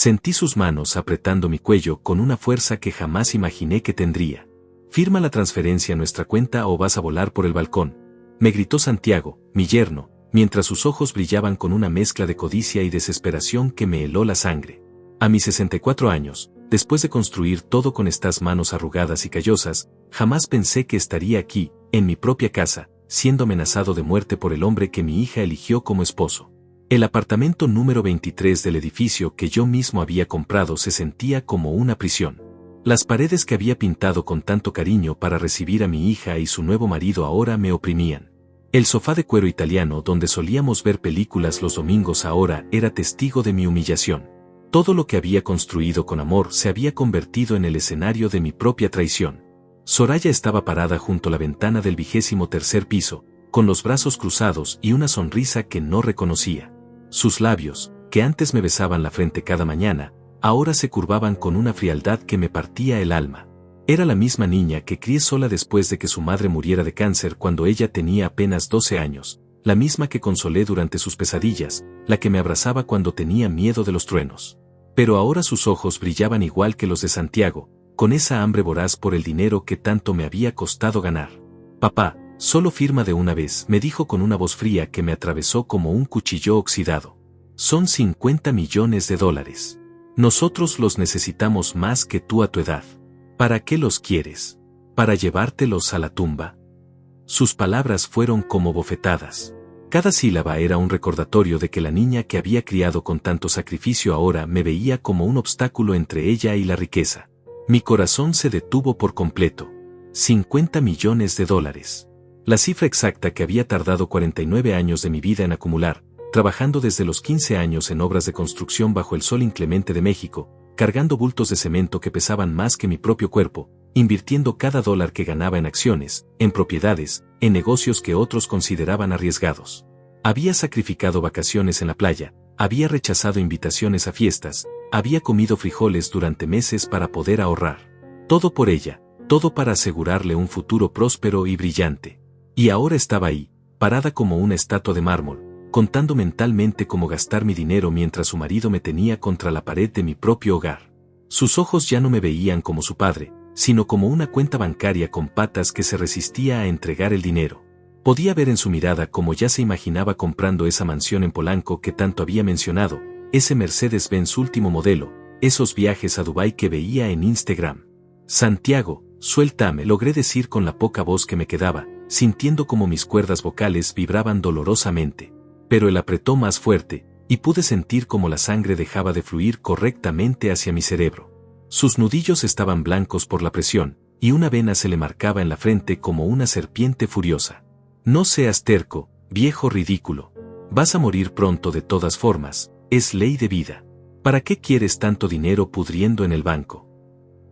Sentí sus manos apretando mi cuello con una fuerza que jamás imaginé que tendría. «Firma la transferencia a nuestra cuenta o vas a volar por el balcón», me gritó Santiago, mi yerno, mientras sus ojos brillaban con una mezcla de codicia y desesperación que me heló la sangre. A mis 64 años, después de construir todo con estas manos arrugadas y callosas, jamás pensé que estaría aquí, en mi propia casa, siendo amenazado de muerte por el hombre que mi hija eligió como esposo. El apartamento número 23 del edificio que yo mismo había comprado se sentía como una prisión. Las paredes que había pintado con tanto cariño para recibir a mi hija y su nuevo marido ahora me oprimían. El sofá de cuero italiano donde solíamos ver películas los domingos ahora era testigo de mi humillación. Todo lo que había construido con amor se había convertido en el escenario de mi propia traición. Soraya estaba parada junto a la ventana del 23º piso, con los brazos cruzados y una sonrisa que no reconocía. Sus labios, que antes me besaban la frente cada mañana, ahora se curvaban con una frialdad que me partía el alma. Era la misma niña que crié sola después de que su madre muriera de cáncer cuando ella tenía apenas 12 años, la misma que consolé durante sus pesadillas, la que me abrazaba cuando tenía miedo de los truenos. Pero ahora sus ojos brillaban igual que los de Santiago, con esa hambre voraz por el dinero que tanto me había costado ganar. «Papá, solo firma de una vez», me dijo con una voz fría que me atravesó como un cuchillo oxidado. «Son $50 millones. Nosotros los necesitamos más que tú a tu edad. ¿Para qué los quieres? ¿Para llevártelos a la tumba?». Sus palabras fueron como bofetadas. Cada sílaba era un recordatorio de que la niña que había criado con tanto sacrificio ahora me veía como un obstáculo entre ella y la riqueza. Mi corazón se detuvo por completo. $50 millones. La cifra exacta que había tardado 49 años de mi vida en acumular, trabajando desde los 15 años en obras de construcción bajo el sol inclemente de México, cargando bultos de cemento que pesaban más que mi propio cuerpo, invirtiendo cada dólar que ganaba en acciones, en propiedades, en negocios que otros consideraban arriesgados. Había sacrificado vacaciones en la playa, había rechazado invitaciones a fiestas, había comido frijoles durante meses para poder ahorrar. Todo por ella, todo para asegurarle un futuro próspero y brillante. Y ahora estaba ahí, parada como una estatua de mármol, contando mentalmente cómo gastar mi dinero mientras su marido me tenía contra la pared de mi propio hogar. Sus ojos ya no me veían como su padre, sino como una cuenta bancaria con patas que se resistía a entregar el dinero. Podía ver en su mirada cómo ya se imaginaba comprando esa mansión en Polanco que tanto había mencionado, ese Mercedes-Benz último modelo, esos viajes a Dubái que veía en Instagram. «Santiago, suéltame», logré decir con la poca voz que me quedaba, sintiendo como mis cuerdas vocales vibraban dolorosamente. Pero él apretó más fuerte, y pude sentir como la sangre dejaba de fluir correctamente hacia mi cerebro. Sus nudillos estaban blancos por la presión, y una vena se le marcaba en la frente como una serpiente furiosa. «No seas terco, viejo ridículo. Vas a morir pronto de todas formas, es ley de vida. ¿Para qué quieres tanto dinero pudriendo en el banco?».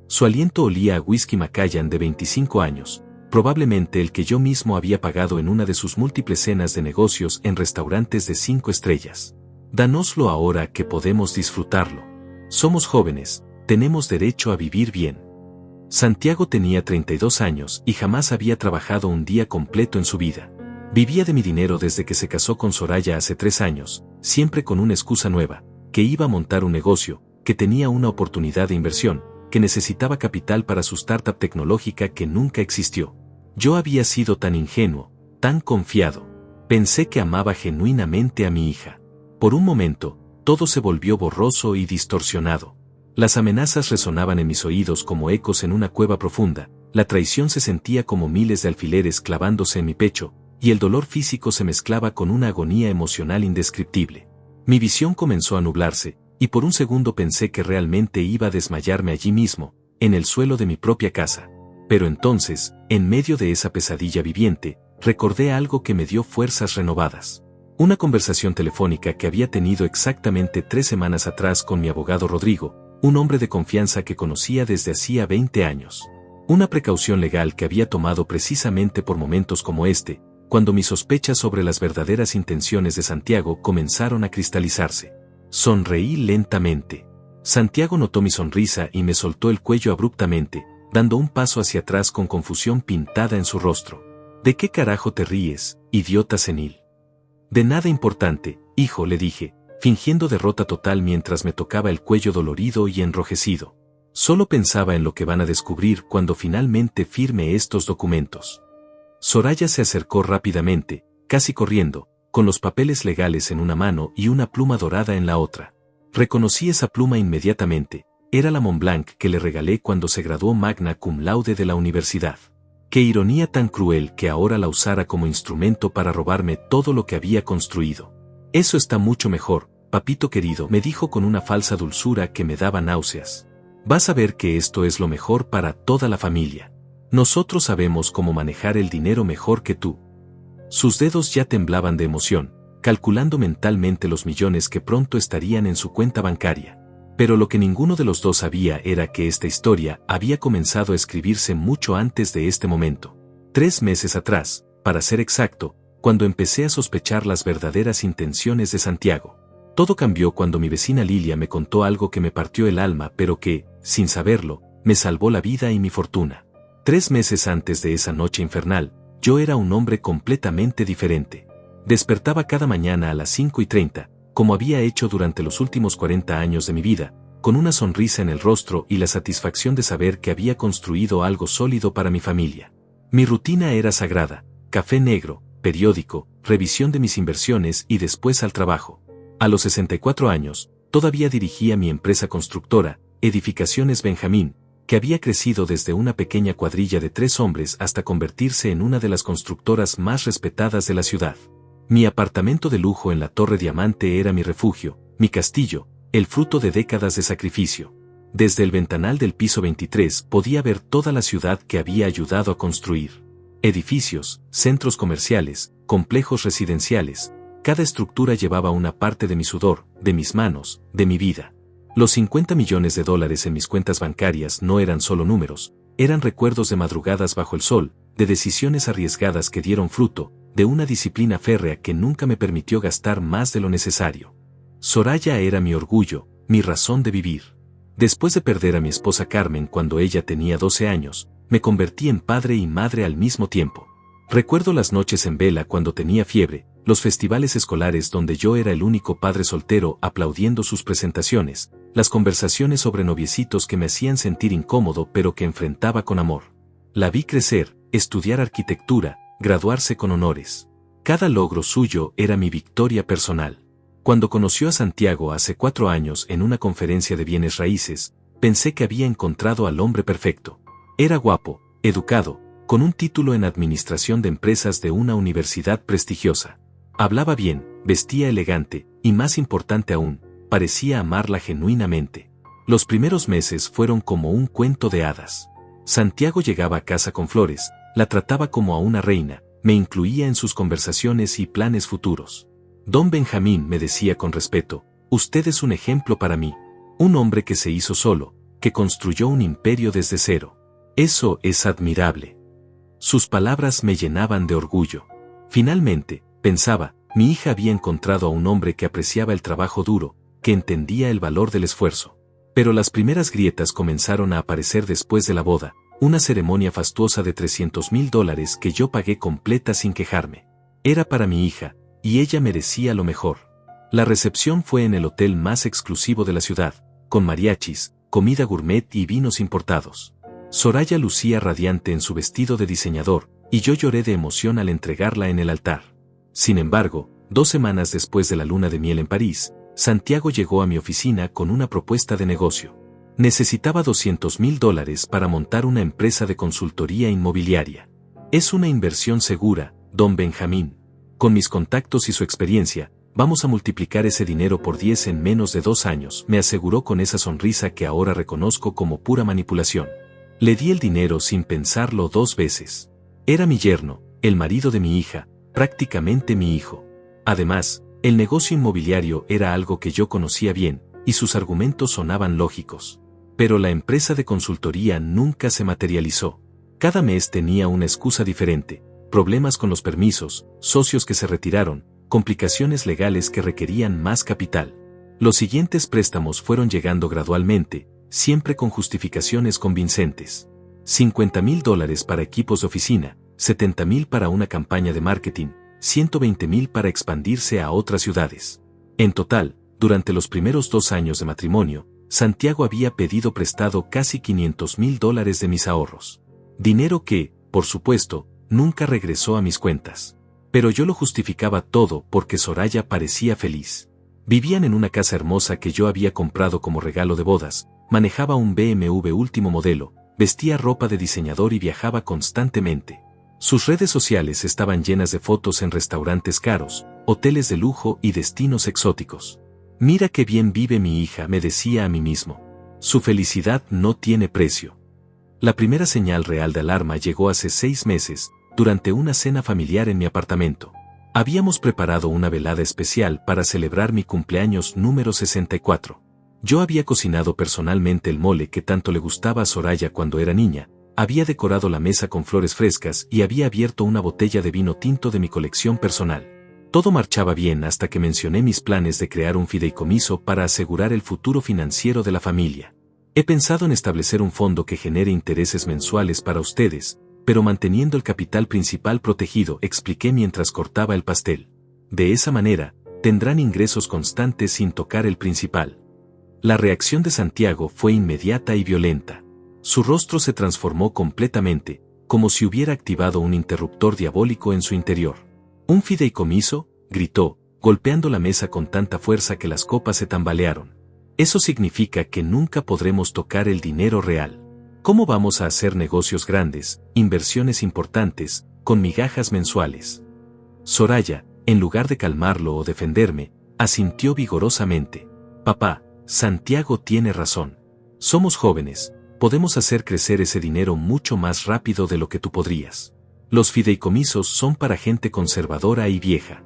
Su aliento olía a whisky Macallan de 25 años, probablemente el que yo mismo había pagado en una de sus múltiples cenas de negocios en restaurantes de 5 estrellas. «Dánoslo ahora que podemos disfrutarlo. Somos jóvenes, tenemos derecho a vivir bien». Santiago tenía 32 años y jamás había trabajado un día completo en su vida. Vivía de mi dinero desde que se casó con Soraya hace 3 años, siempre con una excusa nueva, que iba a montar un negocio, que tenía una oportunidad de inversión, que necesitaba capital para su startup tecnológica que nunca existió. Yo había sido tan ingenuo, tan confiado. Pensé que amaba genuinamente a mi hija. Por un momento, todo se volvió borroso y distorsionado. Las amenazas resonaban en mis oídos como ecos en una cueva profunda, la traición se sentía como miles de alfileres clavándose en mi pecho, y el dolor físico se mezclaba con una agonía emocional indescriptible. Mi visión comenzó a nublarse, y por un segundo pensé que realmente iba a desmayarme allí mismo, en el suelo de mi propia casa. Pero entonces, en medio de esa pesadilla viviente, recordé algo que me dio fuerzas renovadas. Una conversación telefónica que había tenido exactamente 3 semanas atrás con mi abogado Rodrigo, un hombre de confianza que conocía desde hacía 20 años. Una precaución legal que había tomado precisamente por momentos como este, cuando mis sospechas sobre las verdaderas intenciones de Santiago comenzaron a cristalizarse. Sonreí lentamente. Santiago notó mi sonrisa y me soltó el cuello abruptamente, dando un paso hacia atrás con confusión pintada en su rostro. «¿De qué carajo te ríes, idiota senil?». «De nada importante, hijo», le dije, fingiendo derrota total mientras me tocaba el cuello dolorido y enrojecido. Solo pensaba en lo que van a descubrir cuando finalmente firme estos documentos. Soraya se acercó rápidamente, casi corriendo, con los papeles legales en una mano y una pluma dorada en la otra. Reconocí esa pluma inmediatamente, era la Montblanc que le regalé cuando se graduó magna cum laude de la universidad. Qué ironía tan cruel que ahora la usara como instrumento para robarme todo lo que había construido. Eso está mucho mejor, papito querido, me dijo con una falsa dulzura que me daba náuseas. Vas a ver que esto es lo mejor para toda la familia. Nosotros sabemos cómo manejar el dinero mejor que tú. Sus dedos ya temblaban de emoción, calculando mentalmente los millones que pronto estarían en su cuenta bancaria. Pero lo que ninguno de los dos sabía era que esta historia había comenzado a escribirse mucho antes de este momento. 3 meses atrás, para ser exacto, cuando empecé a sospechar las verdaderas intenciones de Santiago. Todo cambió cuando mi vecina Lilia me contó algo que me partió el alma pero que, sin saberlo, me salvó la vida y mi fortuna. 3 meses antes de esa noche infernal, yo era un hombre completamente diferente. Despertaba cada mañana a las 5:30, como había hecho durante los últimos 40 años de mi vida, con una sonrisa en el rostro y la satisfacción de saber que había construido algo sólido para mi familia. Mi rutina era sagrada: café negro, periódico, revisión de mis inversiones y después al trabajo. A los 64 años, todavía dirigía mi empresa constructora, Edificaciones Benjamín, que había crecido desde una pequeña cuadrilla de 3 hombres hasta convertirse en una de las constructoras más respetadas de la ciudad. Mi apartamento de lujo en la Torre Diamante era mi refugio, mi castillo, el fruto de décadas de sacrificio. Desde el ventanal del piso 23 podía ver toda la ciudad que había ayudado a construir. Edificios, centros comerciales, complejos residenciales, cada estructura llevaba una parte de mi sudor, de mis manos, de mi vida. Los 50 millones de dólares en mis cuentas bancarias no eran solo números, eran recuerdos de madrugadas bajo el sol, de decisiones arriesgadas que dieron fruto, de una disciplina férrea que nunca me permitió gastar más de lo necesario. Soraya era mi orgullo, mi razón de vivir. Después de perder a mi esposa Carmen cuando ella tenía 12 años, me convertí en padre y madre al mismo tiempo. Recuerdo las noches en vela cuando tenía fiebre, los festivales escolares donde yo era el único padre soltero aplaudiendo sus presentaciones, las conversaciones sobre noviecitos que me hacían sentir incómodo pero que enfrentaba con amor. La vi crecer, estudiar arquitectura, graduarse con honores. Cada logro suyo era mi victoria personal. Cuando conoció a Santiago hace 4 años en una conferencia de bienes raíces, pensé que había encontrado al hombre perfecto. Era guapo, educado, con un título en administración de empresas de una universidad prestigiosa. Hablaba bien, vestía elegante, y más importante aún, parecía amarla genuinamente. Los primeros meses fueron como un cuento de hadas. Santiago llegaba a casa con flores, la trataba como a una reina, me incluía en sus conversaciones y planes futuros. Don Benjamín, me decía con respeto, usted es un ejemplo para mí. Un hombre que se hizo solo, que construyó un imperio desde cero. Eso es admirable. Sus palabras me llenaban de orgullo. Finalmente, pensaba, mi hija había encontrado a un hombre que apreciaba el trabajo duro, que entendía el valor del esfuerzo. Pero las primeras grietas comenzaron a aparecer después de la boda, una ceremonia fastuosa de $300,000 que yo pagué completa sin quejarme. Era para mi hija, y ella merecía lo mejor. La recepción fue en el hotel más exclusivo de la ciudad, con mariachis, comida gourmet y vinos importados. Soraya lucía radiante en su vestido de diseñador, y yo lloré de emoción al entregarla en el altar. Sin embargo, 2 semanas después de la luna de miel en París, Santiago llegó a mi oficina con una propuesta de negocio. Necesitaba $200,000 para montar una empresa de consultoría inmobiliaria. Es una inversión segura, don Benjamín. Con mis contactos y su experiencia, vamos a multiplicar ese dinero por 10 en menos de 2 años, me aseguró con esa sonrisa que ahora reconozco como pura manipulación. Le di el dinero sin pensarlo 2 veces. Era mi yerno, el marido de mi hija, prácticamente mi hijo. Además, el negocio inmobiliario era algo que yo conocía bien, y sus argumentos sonaban lógicos. Pero la empresa de consultoría nunca se materializó. Cada mes tenía una excusa diferente: problemas con los permisos, socios que se retiraron, complicaciones legales que requerían más capital. Los siguientes préstamos fueron llegando gradualmente, siempre con justificaciones convincentes. $50,000 para equipos de oficina, $70,000 para una campaña de marketing, $120,000 para expandirse a otras ciudades. En total, durante los primeros 2 años de matrimonio, Santiago había pedido prestado casi $500,000 de mis ahorros. Dinero que, por supuesto, nunca regresó a mis cuentas. Pero yo lo justificaba todo porque Soraya parecía feliz. Vivían en una casa hermosa que yo había comprado como regalo de bodas, manejaba un BMW último modelo, vestía ropa de diseñador y viajaba constantemente. Sus redes sociales estaban llenas de fotos en restaurantes caros, hoteles de lujo y destinos exóticos. Mira qué bien vive mi hija, me decía a mí mismo. Su felicidad no tiene precio. La primera señal real de alarma llegó hace 6 meses, durante una cena familiar en mi apartamento. Habíamos preparado una velada especial para celebrar mi cumpleaños número 64. Yo había cocinado personalmente el mole que tanto le gustaba a Soraya cuando era niña, había decorado la mesa con flores frescas y había abierto una botella de vino tinto de mi colección personal. Todo marchaba bien hasta que mencioné mis planes de crear un fideicomiso para asegurar el futuro financiero de la familia. He pensado en establecer un fondo que genere intereses mensuales para ustedes, pero manteniendo el capital principal protegido, expliqué mientras cortaba el pastel. De esa manera, tendrán ingresos constantes sin tocar el principal. La reacción de Santiago fue inmediata y violenta. Su rostro se transformó completamente, como si hubiera activado un interruptor diabólico en su interior. «¿Un fideicomiso?», gritó, golpeando la mesa con tanta fuerza que las copas se tambalearon. «Eso significa que nunca podremos tocar el dinero real. ¿Cómo vamos a hacer negocios grandes, inversiones importantes, con migajas mensuales?». Soraya, en lugar de calmarlo o defenderme, asintió vigorosamente. «Papá, Santiago tiene razón. Somos jóvenes, podemos hacer crecer ese dinero mucho más rápido de lo que tú podrías. Los fideicomisos son para gente conservadora y vieja».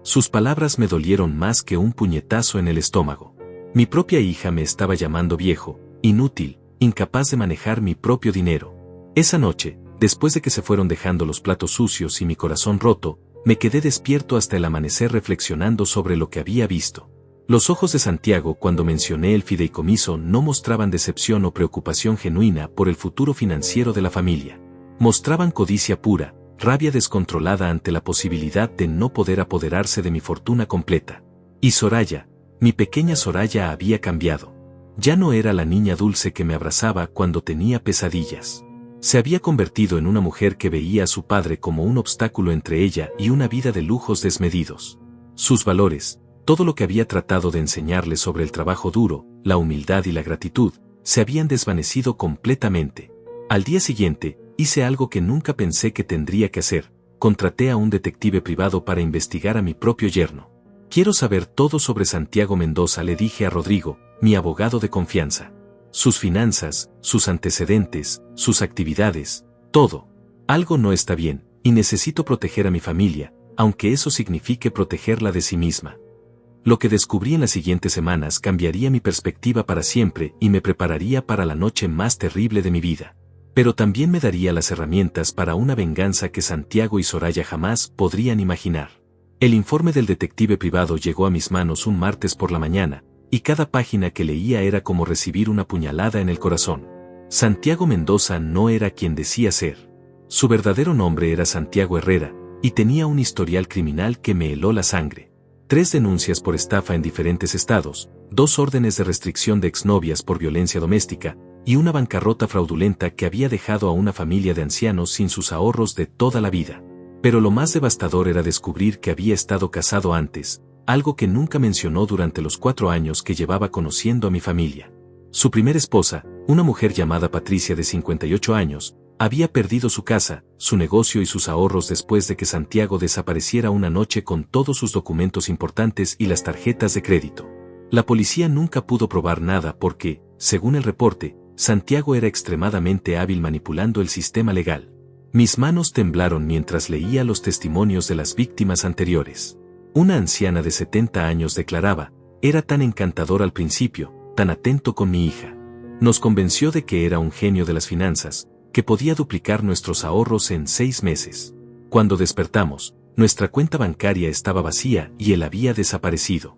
Sus palabras me dolieron más que un puñetazo en el estómago. Mi propia hija me estaba llamando viejo, inútil, incapaz de manejar mi propio dinero. Esa noche, después de que se fueron dejando los platos sucios y mi corazón roto, me quedé despierto hasta el amanecer reflexionando sobre lo que había visto. Los ojos de Santiago cuando mencioné el fideicomiso no mostraban decepción o preocupación genuina por el futuro financiero de la familia. Mostraban codicia pura, rabia descontrolada ante la posibilidad de no poder apoderarse de mi fortuna completa. Y Soraya, mi pequeña Soraya había cambiado. Ya no era la niña dulce que me abrazaba cuando tenía pesadillas. Se había convertido en una mujer que veía a su padre como un obstáculo entre ella y una vida de lujos desmedidos. Sus valores, todo lo que había tratado de enseñarle sobre el trabajo duro, la humildad y la gratitud, se habían desvanecido completamente. Al día siguiente, hice algo que nunca pensé que tendría que hacer. Contraté a un detective privado para investigar a mi propio yerno. «Quiero saber todo sobre Santiago Mendoza», le dije a Rodrigo, mi abogado de confianza. «Sus finanzas, sus antecedentes, sus actividades, todo. Algo no está bien, y necesito proteger a mi familia, aunque eso signifique protegerla de sí misma». Lo que descubrí en las siguientes semanas cambiaría mi perspectiva para siempre y me prepararía para la noche más terrible de mi vida. Pero también me daría las herramientas para una venganza que Santiago y Soraya jamás podrían imaginar. El informe del detective privado llegó a mis manos un martes por la mañana, y cada página que leía era como recibir una puñalada en el corazón. Santiago Mendoza no era quien decía ser. Su verdadero nombre era Santiago Herrera, y tenía un historial criminal que me heló la sangre. 3 denuncias por estafa en diferentes estados, 2 órdenes de restricción de exnovias por violencia doméstica, y una bancarrota fraudulenta que había dejado a una familia de ancianos sin sus ahorros de toda la vida. Pero lo más devastador era descubrir que había estado casado antes, algo que nunca mencionó durante los 4 años que llevaba conociendo a mi familia. Su primera esposa, una mujer llamada Patricia de 58 años, había perdido su casa, su negocio y sus ahorros después de que Santiago desapareciera una noche con todos sus documentos importantes y las tarjetas de crédito. La policía nunca pudo probar nada porque, según el reporte, Santiago era extremadamente hábil manipulando el sistema legal. Mis manos temblaron mientras leía los testimonios de las víctimas anteriores. Una anciana de 70 años declaraba: «Era tan encantador al principio, tan atento con mi hija. Nos convenció de que era un genio de las finanzas, que podía duplicar nuestros ahorros en 6 meses. Cuando despertamos, nuestra cuenta bancaria estaba vacía y él había desaparecido».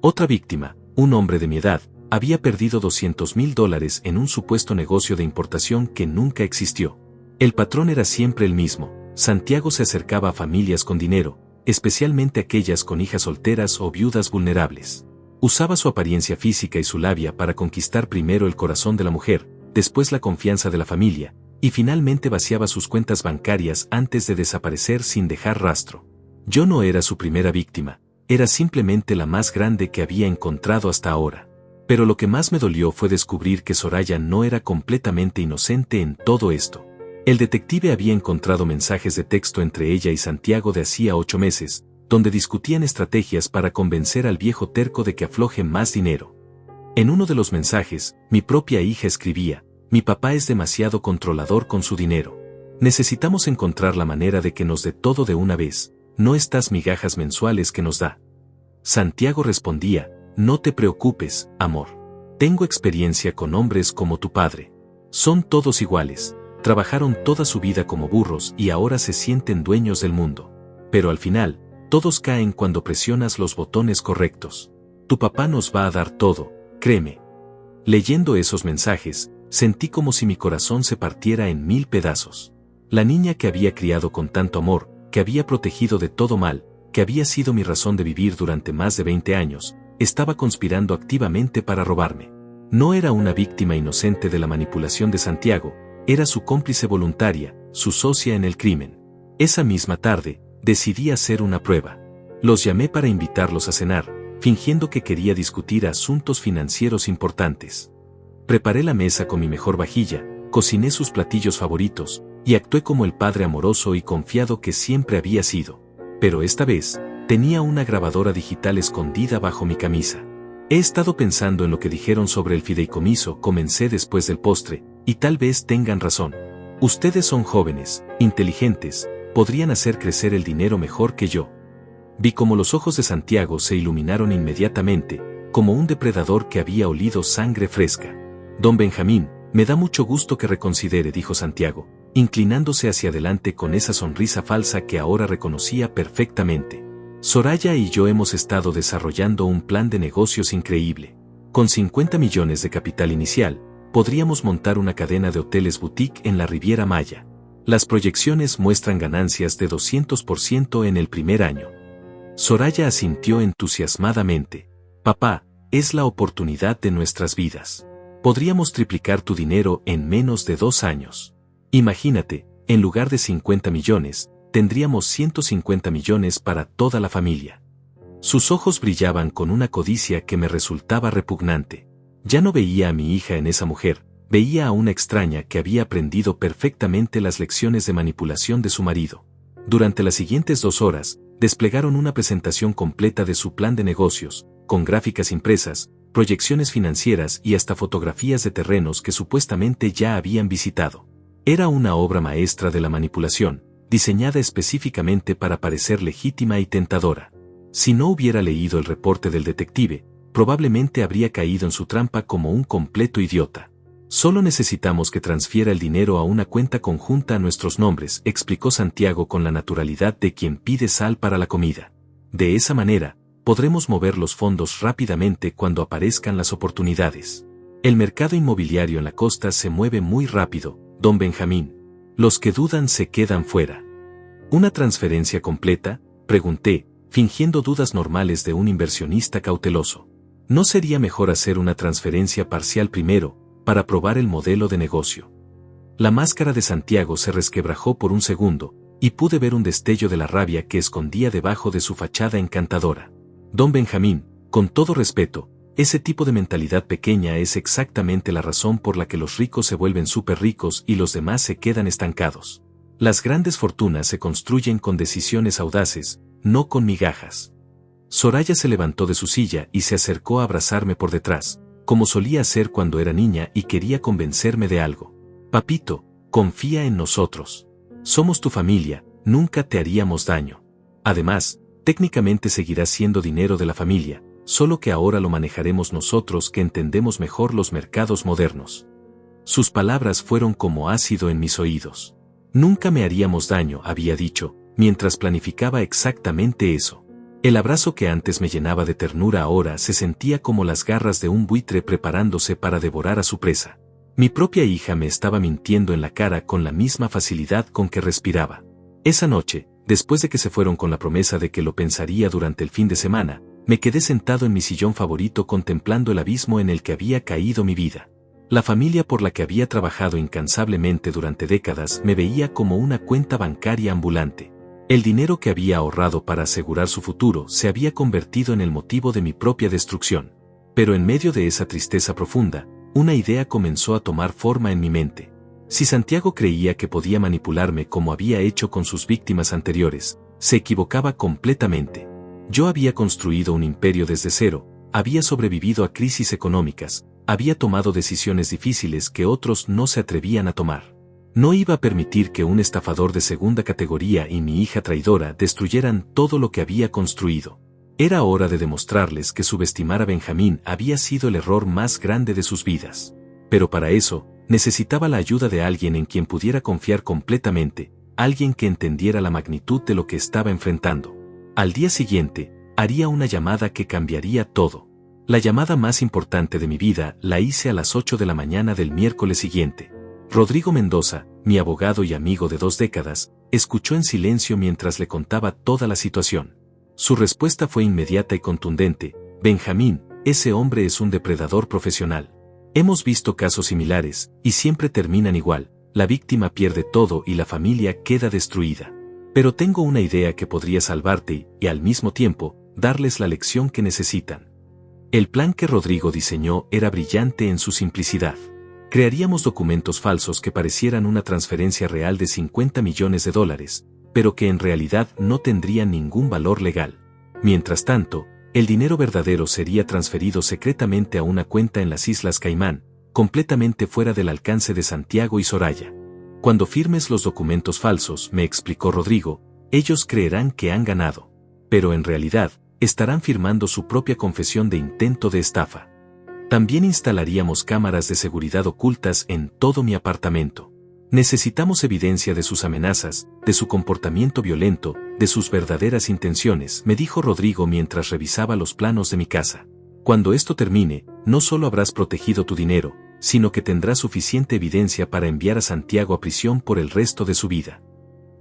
Otra víctima, un hombre de mi edad, había perdido $200,000 en un supuesto negocio de importación que nunca existió. El patrón era siempre el mismo: Santiago se acercaba a familias con dinero, especialmente aquellas con hijas solteras o viudas vulnerables. Usaba su apariencia física y su labia para conquistar primero el corazón de la mujer, después la confianza de la familia, y finalmente vaciaba sus cuentas bancarias antes de desaparecer sin dejar rastro. Yo no era su primera víctima, era simplemente la más grande que había encontrado hasta ahora. Pero lo que más me dolió fue descubrir que Soraya no era completamente inocente en todo esto. El detective había encontrado mensajes de texto entre ella y Santiago de hacía 8 meses, donde discutían estrategias para convencer al viejo terco de que afloje más dinero. En uno de los mensajes, mi propia hija escribía: mi papá es demasiado controlador con su dinero. Necesitamos encontrar la manera de que nos dé todo de una vez, no estas migajas mensuales que nos da. Santiago respondía: no te preocupes, amor. Tengo experiencia con hombres como tu padre. Son todos iguales, trabajaron toda su vida como burros y ahora se sienten dueños del mundo. Pero al final, todos caen cuando presionas los botones correctos. Tu papá nos va a dar todo, créeme. Leyendo esos mensajes, sentí como si mi corazón se partiera en 1000 pedazos. La niña que había criado con tanto amor, que había protegido de todo mal, que había sido mi razón de vivir durante más de 20 años, estaba conspirando activamente para robarme. No era una víctima inocente de la manipulación de Santiago, era su cómplice voluntaria, su socia en el crimen. Esa misma tarde, decidí hacer una prueba. Los llamé para invitarlos a cenar, fingiendo que quería discutir asuntos financieros importantes. Preparé la mesa con mi mejor vajilla, cociné sus platillos favoritos, y actué como el padre amoroso y confiado que siempre había sido. Pero esta vez, tenía una grabadora digital escondida bajo mi camisa. He estado pensando en lo que dijeron sobre el fideicomiso, comencé después del postre, y tal vez tengan razón. Ustedes son jóvenes, inteligentes, podrían hacer crecer el dinero mejor que yo. Vi como los ojos de Santiago se iluminaron inmediatamente, como un depredador que había olido sangre fresca. Don Benjamín, me da mucho gusto que reconsidere, dijo Santiago, inclinándose hacia adelante con esa sonrisa falsa que ahora reconocía perfectamente. Soraya y yo hemos estado desarrollando un plan de negocios increíble. Con 50 millones de capital inicial, podríamos montar una cadena de hoteles boutique en la Riviera Maya. Las proyecciones muestran ganancias de 200% en el primer año. Soraya asintió entusiasmadamente. Papá, es la oportunidad de nuestras vidas. Podríamos triplicar tu dinero en menos de 2 años. Imagínate, en lugar de 50 millones, tendríamos 150 millones para toda la familia. Sus ojos brillaban con una codicia que me resultaba repugnante. Ya no veía a mi hija en esa mujer, veía a una extraña que había aprendido perfectamente las lecciones de manipulación de su marido. Durante las siguientes 2 horas, desplegaron una presentación completa de su plan de negocios, con gráficas impresas, proyecciones financieras y hasta fotografías de terrenos que supuestamente ya habían visitado. Era una obra maestra de la manipulación, diseñada específicamente para parecer legítima y tentadora. Si no hubiera leído el reporte del detective, probablemente habría caído en su trampa como un completo idiota. Solo necesitamos que transfiera el dinero a una cuenta conjunta a nuestros nombres, explicó Santiago con la naturalidad de quien pide sal para la comida. De esa manera, podremos mover los fondos rápidamente cuando aparezcan las oportunidades. El mercado inmobiliario en la costa se mueve muy rápido, don Benjamín. Los que dudan se quedan fuera. ¿Una transferencia completa?, pregunté, fingiendo dudas normales de un inversionista cauteloso. ¿No sería mejor hacer una transferencia parcial primero, para probar el modelo de negocio? La máscara de Santiago se resquebrajó por un segundo, y pude ver un destello de la rabia que escondía debajo de su fachada encantadora. Don Benjamín, con todo respeto, ese tipo de mentalidad pequeña es exactamente la razón por la que los ricos se vuelven súper ricos y los demás se quedan estancados. Las grandes fortunas se construyen con decisiones audaces, no con migajas. Soraya se levantó de su silla y se acercó a abrazarme por detrás, como solía hacer cuando era niña y quería convencerme de algo. Papito, confía en nosotros. Somos tu familia, nunca te haríamos daño. Además, técnicamente seguirá siendo dinero de la familia, solo que ahora lo manejaremos nosotros que entendemos mejor los mercados modernos. Sus palabras fueron como ácido en mis oídos. Nunca me haríamos daño, había dicho, mientras planificaba exactamente eso. El abrazo que antes me llenaba de ternura ahora se sentía como las garras de un buitre preparándose para devorar a su presa. Mi propia hija me estaba mintiendo en la cara con la misma facilidad con que respiraba. Esa noche, después de que se fueron con la promesa de que lo pensaría durante el fin de semana, Me quedé sentado en mi sillón favorito contemplando el abismo en el que había caído mi vida. La familia por la que había trabajado incansablemente durante décadas me veía como una cuenta bancaria ambulante. El dinero que había ahorrado para asegurar su futuro se había convertido en el motivo de mi propia destrucción. Pero en medio de esa tristeza profunda, una idea comenzó a tomar forma en mi mente. Si Santiago creía que podía manipularme como había hecho con sus víctimas anteriores, se equivocaba completamente. Yo había construido un imperio desde cero, había sobrevivido a crisis económicas, había tomado decisiones difíciles que otros no se atrevían a tomar. No iba a permitir que un estafador de segunda categoría y mi hija traidora destruyeran todo lo que había construido. Era hora de demostrarles que subestimar a Benjamín había sido el error más grande de sus vidas. Pero para eso, necesitaba la ayuda de alguien en quien pudiera confiar completamente, alguien que entendiera la magnitud de lo que estaba enfrentando. Al día siguiente, haría una llamada que cambiaría todo. La llamada más importante de mi vida la hice a las 8 de la mañana del miércoles siguiente. Rodrigo Mendoza, mi abogado y amigo de 2 décadas, escuchó en silencio mientras le contaba toda la situación. Su respuesta fue inmediata y contundente: Benjamín, ese hombre es un depredador profesional. Hemos visto casos similares, y siempre terminan igual, la víctima pierde todo y la familia queda destruida. Pero tengo una idea que podría salvarte y, al mismo tiempo, darles la lección que necesitan. El plan que Rodrigo diseñó era brillante en su simplicidad. Crearíamos documentos falsos que parecieran una transferencia real de $50 millones, pero que en realidad no tendrían ningún valor legal. Mientras tanto, el dinero verdadero sería transferido secretamente a una cuenta en las Islas Caimán, completamente fuera del alcance de Santiago y Soraya. Cuando firmes los documentos falsos, me explicó Rodrigo, ellos creerán que han ganado. Pero en realidad, estarán firmando su propia confesión de intento de estafa. También instalaríamos cámaras de seguridad ocultas en todo mi apartamento. Necesitamos evidencia de sus amenazas, de su comportamiento violento, de sus verdaderas intenciones, me dijo Rodrigo mientras revisaba los planos de mi casa. Cuando esto termine, no solo habrás protegido tu dinero, sino que tendrás suficiente evidencia para enviar a Santiago a prisión por el resto de su vida.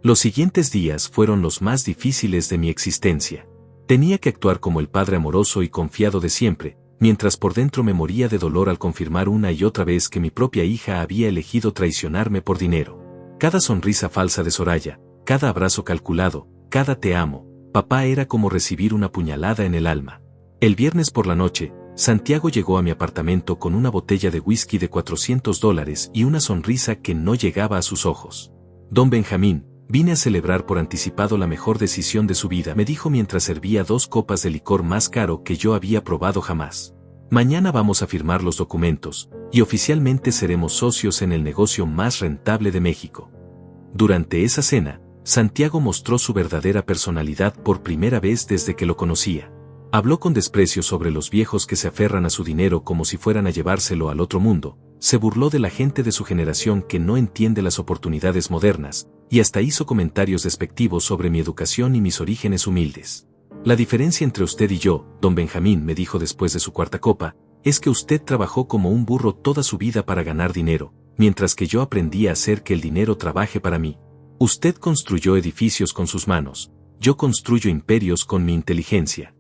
Los siguientes días fueron los más difíciles de mi existencia. Tenía que actuar como el padre amoroso y confiado de siempre, mientras por dentro me moría de dolor al confirmar una y otra vez que mi propia hija había elegido traicionarme por dinero. Cada sonrisa falsa de Soraya, cada abrazo calculado, cada te amo, papá era como recibir una puñalada en el alma. El viernes por la noche, Santiago llegó a mi apartamento con una botella de whisky de $400 y una sonrisa que no llegaba a sus ojos. Don Benjamín, vine a celebrar por anticipado la mejor decisión de su vida, me dijo mientras servía 2 copas de licor más caro que yo había probado jamás. Mañana vamos a firmar los documentos, y oficialmente seremos socios en el negocio más rentable de México. Durante esa cena, Santiago mostró su verdadera personalidad por primera vez desde que lo conocía. Habló con desprecio sobre los viejos que se aferran a su dinero como si fueran a llevárselo al otro mundo, se burló de la gente de su generación que no entiende las oportunidades modernas, y hasta hizo comentarios despectivos sobre mi educación y mis orígenes humildes. La diferencia entre usted y yo, don Benjamín, me dijo después de su 4ª copa, es que usted trabajó como un burro toda su vida para ganar dinero, mientras que yo aprendí a hacer que el dinero trabaje para mí. Usted construyó edificios con sus manos, yo construyo imperios con mi inteligencia.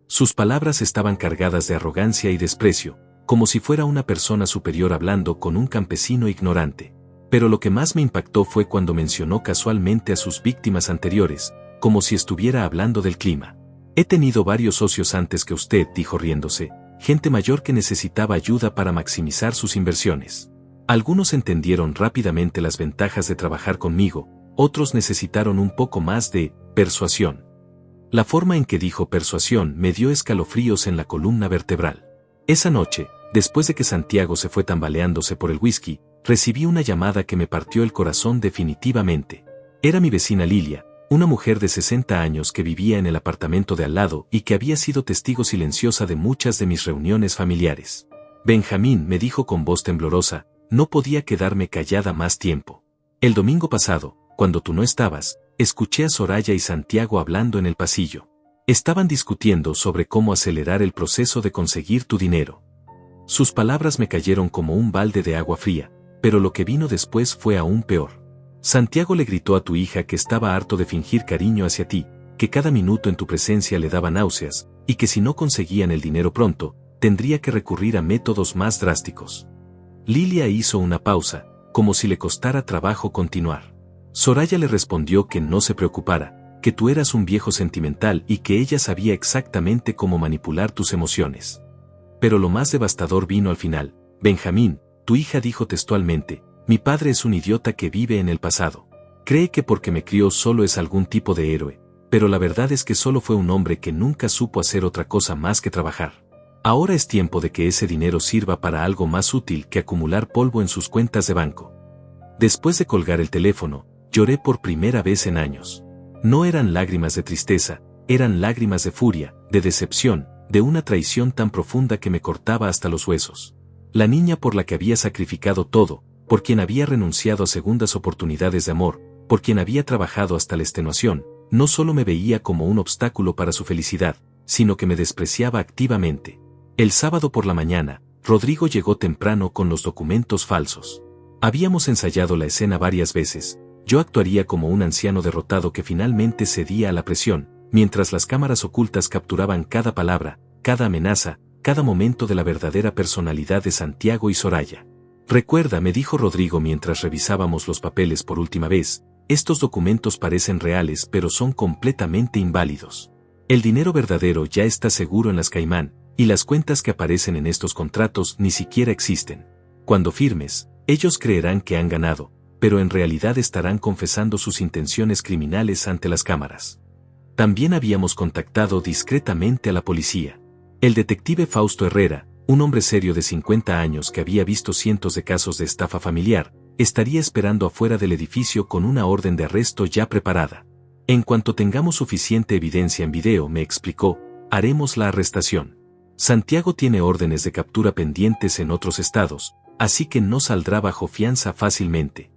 Sus palabras estaban cargadas de arrogancia y desprecio, como si fuera una persona superior hablando con un campesino ignorante. Pero lo que más me impactó fue cuando mencionó casualmente a sus víctimas anteriores, como si estuviera hablando del clima. He tenido varios socios antes que usted, dijo riéndose, gente mayor que necesitaba ayuda para maximizar sus inversiones. Algunos entendieron rápidamente las ventajas de trabajar conmigo, otros necesitaron un poco más de persuasión. La forma en que dijo persuasión me dio escalofríos en la columna vertebral. Esa noche, después de que Santiago se fue tambaleándose por el whisky, recibí una llamada que me partió el corazón definitivamente. Era mi vecina Lilia, una mujer de 60 años que vivía en el apartamento de al lado y que había sido testigo silenciosa de muchas de mis reuniones familiares. Benjamín, me dijo con voz temblorosa, no podía quedarme callada más tiempo. El domingo pasado, cuando tú no estabas, escuché a Soraya y Santiago hablando en el pasillo. Estaban discutiendo sobre cómo acelerar el proceso de conseguir tu dinero. Sus palabras me cayeron como un balde de agua fría, pero lo que vino después fue aún peor. Santiago le gritó a tu hija que estaba harto de fingir cariño hacia ti, que cada minuto en tu presencia le daba náuseas, y que si no conseguían el dinero pronto, tendría que recurrir a métodos más drásticos. Lilia hizo una pausa, como si le costara trabajo continuar. Soraya le respondió que no se preocupara, que tú eras un viejo sentimental y que ella sabía exactamente cómo manipular tus emociones. Pero lo más devastador vino al final. Benjamín, tu hija dijo textualmente, mi padre es un idiota que vive en el pasado. Cree que porque me crió solo es algún tipo de héroe, pero la verdad es que solo fue un hombre que nunca supo hacer otra cosa más que trabajar. Ahora es tiempo de que ese dinero sirva para algo más útil que acumular polvo en sus cuentas de banco. Después de colgar el teléfono, lloré por primera vez en años. No eran lágrimas de tristeza, eran lágrimas de furia, de decepción, de una traición tan profunda que me cortaba hasta los huesos. La niña por la que había sacrificado todo, por quien había renunciado a segundas oportunidades de amor, por quien había trabajado hasta la extenuación, no solo me veía como un obstáculo para su felicidad, sino que me despreciaba activamente. El sábado por la mañana, Rodrigo llegó temprano con los documentos falsos. Habíamos ensayado la escena varias veces. Yo actuaría como un anciano derrotado que finalmente cedía a la presión, mientras las cámaras ocultas capturaban cada palabra, cada amenaza, cada momento de la verdadera personalidad de Santiago y Soraya. Recuerda, me dijo Rodrigo mientras revisábamos los papeles por última vez, estos documentos parecen reales pero son completamente inválidos. El dinero verdadero ya está seguro en las Caimán, y las cuentas que aparecen en estos contratos ni siquiera existen. Cuando firmes, ellos creerán que han ganado, pero en realidad estarán confesando sus intenciones criminales ante las cámaras. También habíamos contactado discretamente a la policía. El detective Fausto Herrera, un hombre serio de 50 años que había visto cientos de casos de estafa familiar, estaría esperando afuera del edificio con una orden de arresto ya preparada. En cuanto tengamos suficiente evidencia en video, me explicó, haremos la arrestación. Santiago tiene órdenes de captura pendientes en otros estados, así que no saldrá bajo fianza fácilmente.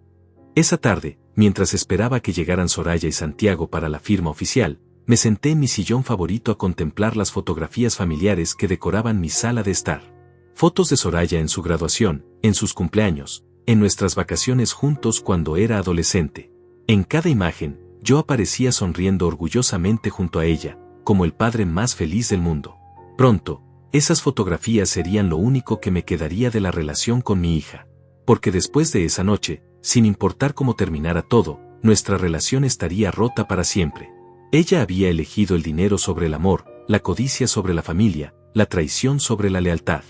Esa tarde, mientras esperaba que llegaran Soraya y Santiago para la firma oficial, me senté en mi sillón favorito a contemplar las fotografías familiares que decoraban mi sala de estar. Fotos de Soraya en su graduación, en sus cumpleaños, en nuestras vacaciones juntos cuando era adolescente. En cada imagen, yo aparecía sonriendo orgullosamente junto a ella, como el padre más feliz del mundo. Pronto, esas fotografías serían lo único que me quedaría de la relación con mi hija. Porque después de esa noche, sin importar cómo terminara todo, nuestra relación estaría rota para siempre. Ella había elegido el dinero sobre el amor, la codicia sobre la familia, la traición sobre la lealtad.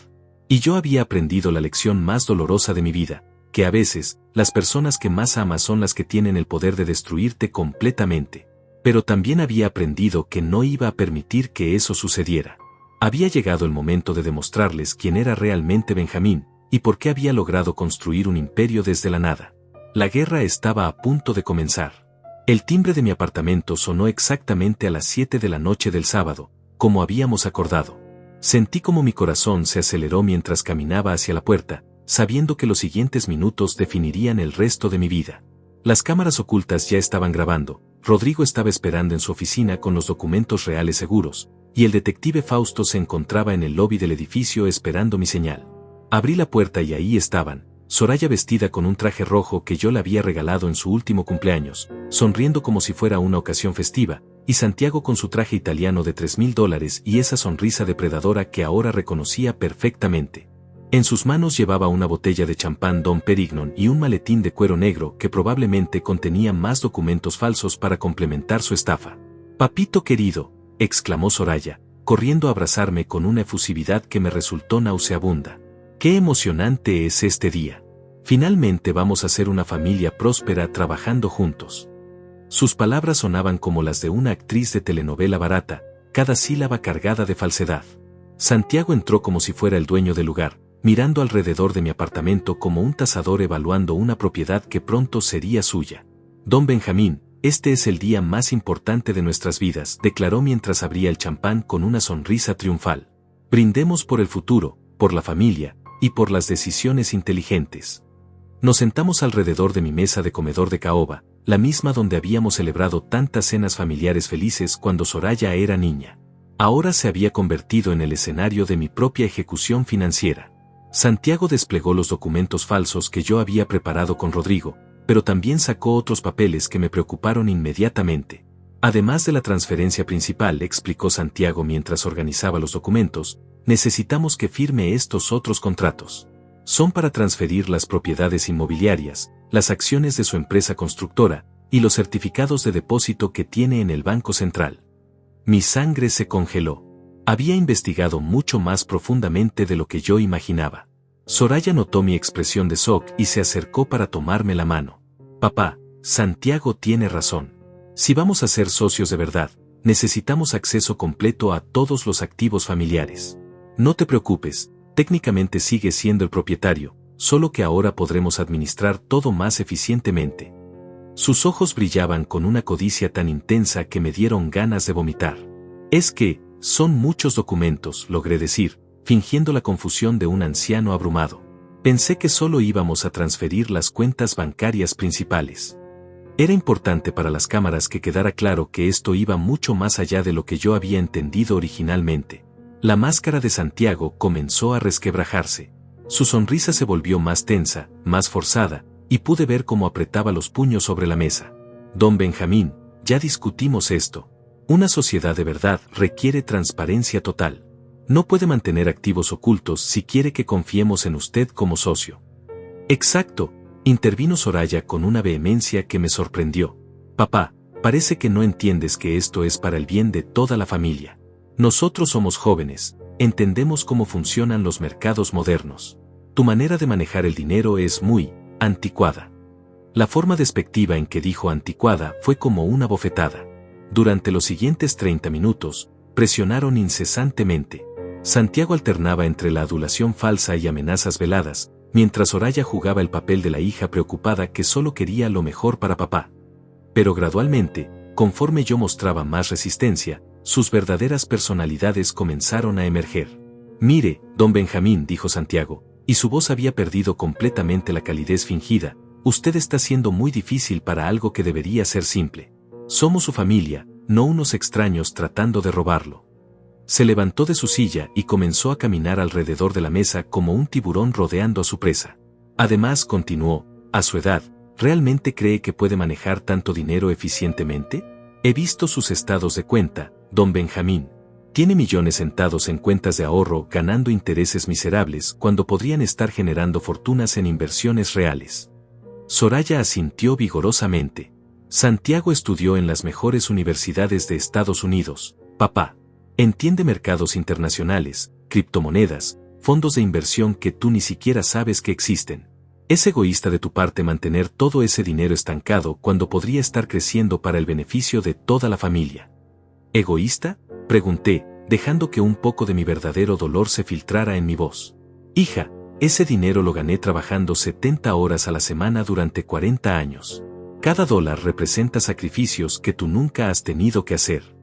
Y yo había aprendido la lección más dolorosa de mi vida, que a veces, las personas que más amas son las que tienen el poder de destruirte completamente. Pero también había aprendido que no iba a permitir que eso sucediera. Había llegado el momento de demostrarles quién era realmente Benjamín, y por qué había logrado construir un imperio desde la nada. La guerra estaba a punto de comenzar. El timbre de mi apartamento sonó exactamente a las 7 de la noche del sábado, como habíamos acordado. Sentí como mi corazón se aceleró mientras caminaba hacia la puerta, sabiendo que los siguientes minutos definirían el resto de mi vida. Las cámaras ocultas ya estaban grabando, Rodrigo estaba esperando en su oficina con los documentos reales seguros, y el detective Fausto se encontraba en el lobby del edificio esperando mi señal. Abrí la puerta y ahí estaban, Soraya vestida con un traje rojo que yo le había regalado en su último cumpleaños, sonriendo como si fuera una ocasión festiva, y Santiago con su traje italiano de $3,000 y esa sonrisa depredadora que ahora reconocía perfectamente. En sus manos llevaba una botella de champán Dom Perignon y un maletín de cuero negro que probablemente contenía más documentos falsos para complementar su estafa. «Papito querido», exclamó Soraya, corriendo a abrazarme con una efusividad que me resultó nauseabunda. «Qué emocionante es este día. Finalmente vamos a ser una familia próspera trabajando juntos». Sus palabras sonaban como las de una actriz de telenovela barata, cada sílaba cargada de falsedad. Santiago entró como si fuera el dueño del lugar, mirando alrededor de mi apartamento como un tasador evaluando una propiedad que pronto sería suya. «Don Benjamín, este es el día más importante de nuestras vidas», declaró mientras abría el champán con una sonrisa triunfal. «Brindemos por el futuro, por la familia, y por las decisiones inteligentes». Nos sentamos alrededor de mi mesa de comedor de caoba, la misma donde habíamos celebrado tantas cenas familiares felices cuando Soraya era niña. Ahora se había convertido en el escenario de mi propia ejecución financiera. Santiago desplegó los documentos falsos que yo había preparado con Rodrigo, pero también sacó otros papeles que me preocuparon inmediatamente. Además de la transferencia principal, explicó Santiago mientras organizaba los documentos, necesitamos que firme estos otros contratos. Son para transferir las propiedades inmobiliarias, las acciones de su empresa constructora y los certificados de depósito que tiene en el Banco Central. Mi sangre se congeló. Había investigado mucho más profundamente de lo que yo imaginaba. Soraya notó mi expresión de shock y se acercó para tomarme la mano. Papá, Santiago tiene razón. Si vamos a ser socios de verdad, necesitamos acceso completo a todos los activos familiares. No te preocupes, técnicamente sigues siendo el propietario, solo que ahora podremos administrar todo más eficientemente. Sus ojos brillaban con una codicia tan intensa que me dieron ganas de vomitar. Es que, son muchos documentos, logré decir, fingiendo la confusión de un anciano abrumado. Pensé que solo íbamos a transferir las cuentas bancarias principales. Era importante para las cámaras que quedara claro que esto iba mucho más allá de lo que yo había entendido originalmente. La máscara de Santiago comenzó a resquebrajarse. Su sonrisa se volvió más tensa, más forzada, y pude ver cómo apretaba los puños sobre la mesa. Don Benjamín, ya discutimos esto. Una sociedad de verdad requiere transparencia total. No puede mantener activos ocultos si quiere que confiemos en usted como socio. Exacto, intervino Soraya con una vehemencia que me sorprendió. Papá, parece que no entiendes que esto es para el bien de toda la familia. Nosotros somos jóvenes, entendemos cómo funcionan los mercados modernos. Tu manera de manejar el dinero es muy anticuada. La forma despectiva en que dijo anticuada fue como una bofetada. Durante los siguientes 30 minutos, presionaron incesantemente. Santiago alternaba entre la adulación falsa y amenazas veladas, mientras Soraya jugaba el papel de la hija preocupada que solo quería lo mejor para papá. Pero gradualmente, conforme yo mostraba más resistencia, sus verdaderas personalidades comenzaron a emerger. Mire, don Benjamín, dijo Santiago, y su voz había perdido completamente la calidez fingida, usted está siendo muy difícil para algo que debería ser simple. Somos su familia, no unos extraños tratando de robarlo. Se levantó de su silla y comenzó a caminar alrededor de la mesa como un tiburón rodeando a su presa. Además, continuó, a su edad, ¿realmente cree que puede manejar tanto dinero eficientemente? He visto sus estados de cuenta, don Benjamín. Tiene millones sentados en cuentas de ahorro ganando intereses miserables cuando podrían estar generando fortunas en inversiones reales. Soraya asintió vigorosamente. Santiago estudió en las mejores universidades de Estados Unidos, papá. Entiende mercados internacionales, criptomonedas, fondos de inversión que tú ni siquiera sabes que existen. Es egoísta de tu parte mantener todo ese dinero estancado cuando podría estar creciendo para el beneficio de toda la familia. ¿Egoísta?, pregunté, dejando que un poco de mi verdadero dolor se filtrara en mi voz. Hija, ese dinero lo gané trabajando 70 horas a la semana durante 40 años. Cada dólar representa sacrificios que tú nunca has tenido que hacer.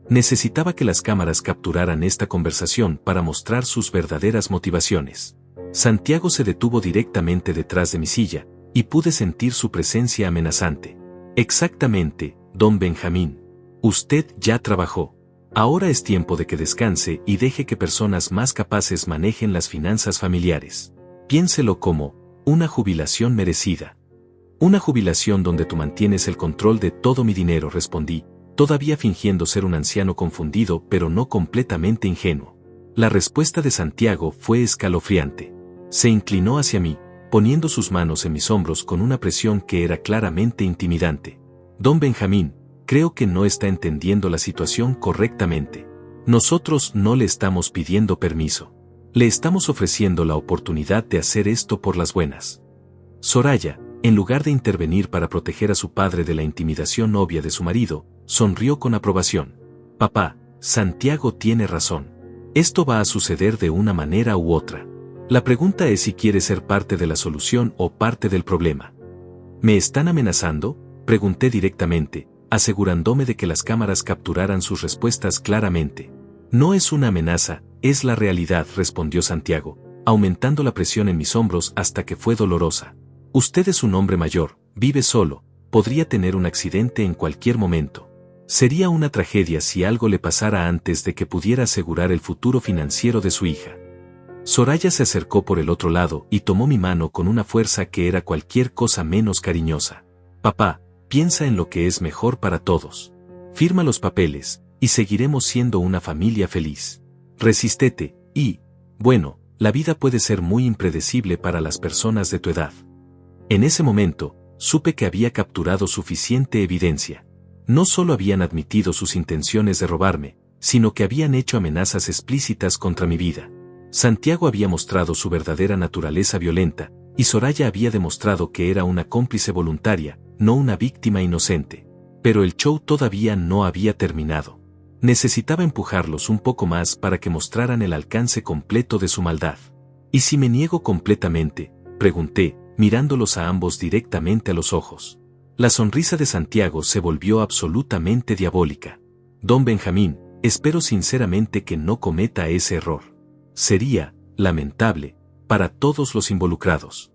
Necesitaba que las cámaras capturaran esta conversación para mostrar sus verdaderas motivaciones. Santiago se detuvo directamente detrás de mi silla, y pude sentir su presencia amenazante. Exactamente, don Benjamín. Usted ya trabajó. Ahora es tiempo de que descanse y deje que personas más capaces manejen las finanzas familiares. Piénselo como una jubilación merecida. Una jubilación donde tú mantienes el control de todo mi dinero, respondí, todavía fingiendo ser un anciano confundido pero no completamente ingenuo. La respuesta de Santiago fue escalofriante. Se inclinó hacia mí, poniendo sus manos en mis hombros con una presión que era claramente intimidante. Don Benjamín, creo que no está entendiendo la situación correctamente. Nosotros no le estamos pidiendo permiso. Le estamos ofreciendo la oportunidad de hacer esto por las buenas. Soraya, en lugar de intervenir para proteger a su padre de la intimidación obvia de su marido, sonrió con aprobación. Papá, Santiago tiene razón. Esto va a suceder de una manera u otra. La pregunta es si quiere ser parte de la solución o parte del problema. ¿Me están amenazando?, pregunté directamente, asegurándome de que las cámaras capturaran sus respuestas claramente. No es una amenaza, es la realidad, respondió Santiago, aumentando la presión en mis hombros hasta que fue dolorosa. Usted es un hombre mayor, vive solo, podría tener un accidente en cualquier momento. Sería una tragedia si algo le pasara antes de que pudiera asegurar el futuro financiero de su hija. Soraya se acercó por el otro lado y tomó mi mano con una fuerza que era cualquier cosa menos cariñosa. Papá, piensa en lo que es mejor para todos. Firma los papeles, y seguiremos siendo una familia feliz. Resístete, y, bueno, la vida puede ser muy impredecible para las personas de tu edad. En ese momento, supe que había capturado suficiente evidencia. No solo habían admitido sus intenciones de robarme, sino que habían hecho amenazas explícitas contra mi vida. Santiago había mostrado su verdadera naturaleza violenta, y Soraya había demostrado que era una cómplice voluntaria, no una víctima inocente. Pero el show todavía no había terminado. Necesitaba empujarlos un poco más para que mostraran el alcance completo de su maldad. ¿Y si me niego completamente?, pregunté, mirándolos a ambos directamente a los ojos. La sonrisa de Santiago se volvió absolutamente diabólica. Don Benjamín, espero sinceramente que no cometa ese error. Sería, lamentable, para todos los involucrados.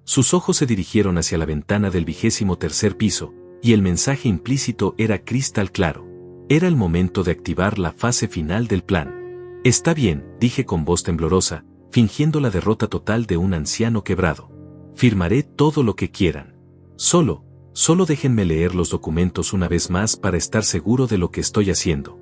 Sus ojos se dirigieron hacia la ventana del 23º piso, y el mensaje implícito era cristal claro. Era el momento de activar la fase final del plan. Está bien, dije con voz temblorosa, fingiendo la derrota total de un anciano quebrado. Firmaré todo lo que quieran. Solo déjenme leer los documentos una vez más para estar seguro de lo que estoy haciendo.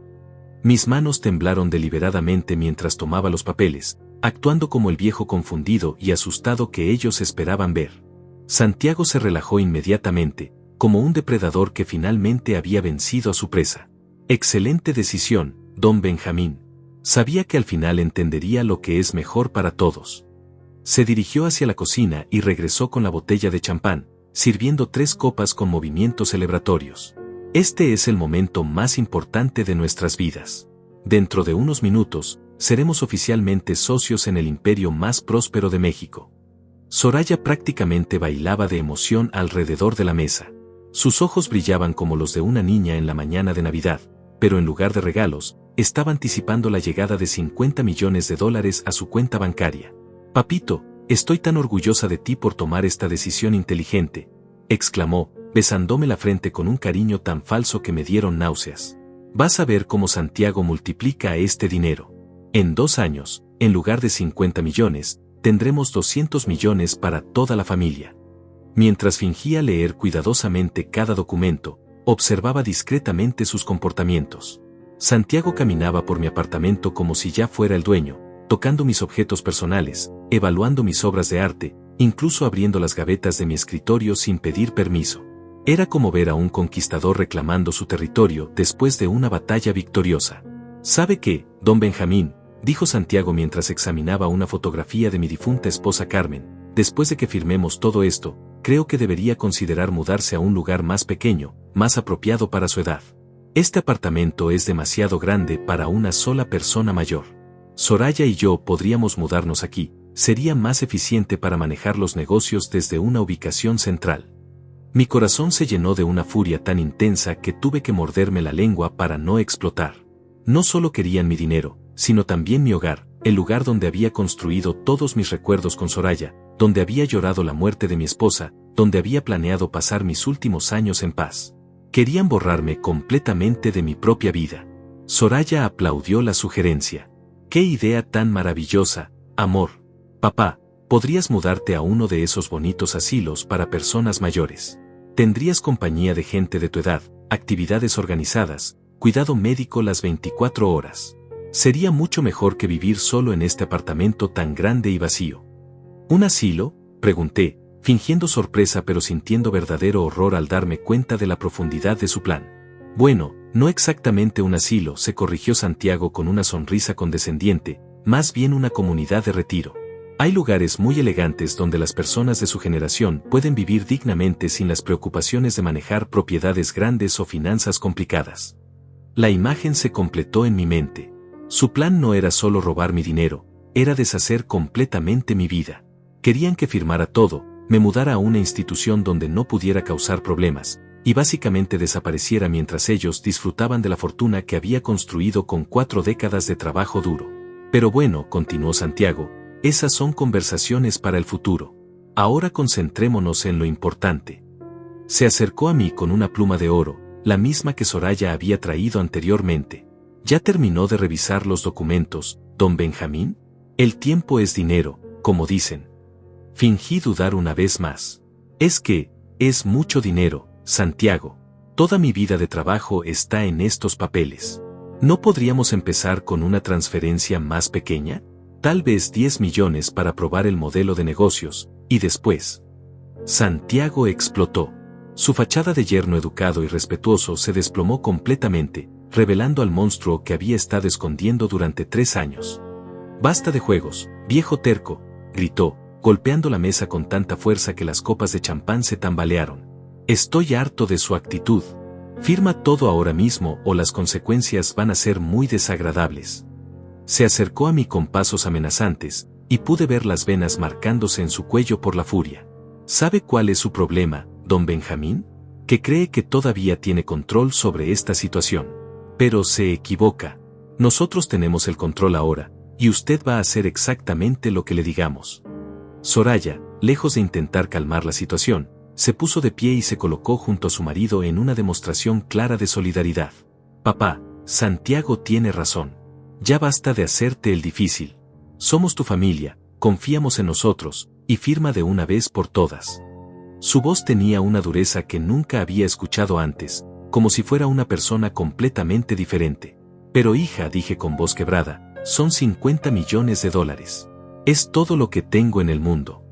Mis manos temblaron deliberadamente mientras tomaba los papeles, actuando como el viejo confundido y asustado que ellos esperaban ver. Santiago se relajó inmediatamente, como un depredador que finalmente había vencido a su presa. Excelente decisión, don Benjamín. Sabía que al final entendería lo que es mejor para todos. Se dirigió hacia la cocina y regresó con la botella de champán, sirviendo 3 copas con movimientos celebratorios. Este es el momento más importante de nuestras vidas. Dentro de unos minutos, seremos oficialmente socios en el imperio más próspero de México. Soraya prácticamente bailaba de emoción alrededor de la mesa. Sus ojos brillaban como los de una niña en la mañana de Navidad, pero en lugar de regalos, estaba anticipando la llegada de $50 millones a su cuenta bancaria. «Papito, estoy tan orgullosa de ti por tomar esta decisión inteligente», exclamó, besándome la frente con un cariño tan falso que me dieron náuseas. «Vas a ver cómo Santiago multiplica este dinero. En 2 años, en lugar de 50 millones, tendremos 200 millones para toda la familia». Mientras fingía leer cuidadosamente cada documento, observaba discretamente sus comportamientos. Santiago caminaba por mi apartamento como si ya fuera el dueño, tocando mis objetos personales, evaluando mis obras de arte, incluso abriendo las gavetas de mi escritorio sin pedir permiso. Era como ver a un conquistador reclamando su territorio después de una batalla victoriosa. «¿Sabe qué, don Benjamín?», dijo Santiago mientras examinaba una fotografía de mi difunta esposa Carmen. «Después de que firmemos todo esto, creo que debería considerar mudarse a un lugar más pequeño, más apropiado para su edad. Este apartamento es demasiado grande para una sola persona mayor. Soraya y yo podríamos mudarnos aquí, sería más eficiente para manejar los negocios desde una ubicación central». Mi corazón se llenó de una furia tan intensa que tuve que morderme la lengua para no explotar. No solo querían mi dinero, sino también mi hogar, el lugar donde había construido todos mis recuerdos con Soraya, donde había llorado la muerte de mi esposa, donde había planeado pasar mis últimos años en paz. Querían borrarme completamente de mi propia vida. Soraya aplaudió la sugerencia. «¡Qué idea tan maravillosa, amor! Papá, podrías mudarte a uno de esos bonitos asilos para personas mayores. Tendrías compañía de gente de tu edad, actividades organizadas, cuidado médico las 24 horas. Sería mucho mejor que vivir solo en este apartamento tan grande y vacío». «¿Un asilo?», pregunté, fingiendo sorpresa pero sintiendo verdadero horror al darme cuenta de la profundidad de su plan. «Bueno, no exactamente un asilo», se corrigió Santiago con una sonrisa condescendiente, «más bien una comunidad de retiro. Hay lugares muy elegantes donde las personas de su generación pueden vivir dignamente sin las preocupaciones de manejar propiedades grandes o finanzas complicadas». La imagen se completó en mi mente. Su plan no era solo robar mi dinero, era deshacer completamente mi vida. Querían que firmara todo, me mudara a una institución donde no pudiera causar problemas, y básicamente desapareciera mientras ellos disfrutaban de la fortuna que había construido con 4 décadas de trabajo duro. «Pero bueno», continuó Santiago, «esas son conversaciones para el futuro. Ahora concentrémonos en lo importante». Se acercó a mí con una pluma de oro, la misma que Soraya había traído anteriormente. «¿Ya terminó de revisar los documentos, don Benjamín? El tiempo es dinero, como dicen». Fingí dudar una vez más. «Es que, es mucho dinero, Santiago». Toda mi vida de trabajo está en estos papeles. ¿No podríamos empezar con una transferencia más pequeña? Tal vez 10 millones para probar el modelo de negocios, y después. Santiago explotó. Su fachada de yerno educado y respetuoso se desplomó completamente, revelando al monstruo que había estado escondiendo durante 3 años. «Basta de juegos, viejo terco», gritó, golpeando la mesa con tanta fuerza que las copas de champán se tambalearon. «Estoy harto de su actitud. Firma todo ahora mismo o las consecuencias van a ser muy desagradables». Se acercó a mí con pasos amenazantes, y pude ver las venas marcándose en su cuello por la furia. ¿Sabe cuál es su problema, don Benjamín? Que cree que todavía tiene control sobre esta situación. Pero se equivoca. Nosotros tenemos el control ahora, y usted va a hacer exactamente lo que le digamos. Soraya, lejos de intentar calmar la situación, se puso de pie y se colocó junto a su marido en una demostración clara de solidaridad. «Papá, Santiago tiene razón. Ya basta de hacerte el difícil. Somos tu familia, confiamos en nosotros, y firma de una vez por todas». Su voz tenía una dureza que nunca había escuchado antes, como si fuera una persona completamente diferente. «Pero hija», dije con voz quebrada, «son 50 millones de dólares. Es todo lo que tengo en el mundo».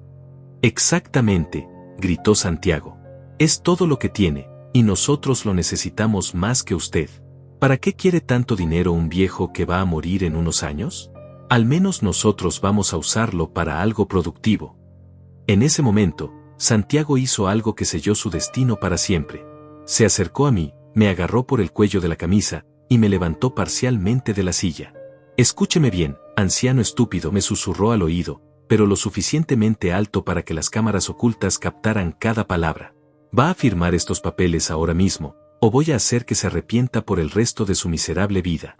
«Exactamente», gritó Santiago. «Es todo lo que tiene, y nosotros lo necesitamos más que usted. ¿Para qué quiere tanto dinero un viejo que va a morir en unos años? Al menos nosotros vamos a usarlo para algo productivo». En ese momento, Santiago hizo algo que selló su destino para siempre. Se acercó a mí, me agarró por el cuello de la camisa, y me levantó parcialmente de la silla. «Escúcheme bien, anciano estúpido», me susurró al oído, pero lo suficientemente alto para que las cámaras ocultas captaran cada palabra. «Va a firmar estos papeles ahora mismo, o voy a hacer que se arrepienta por el resto de su miserable vida».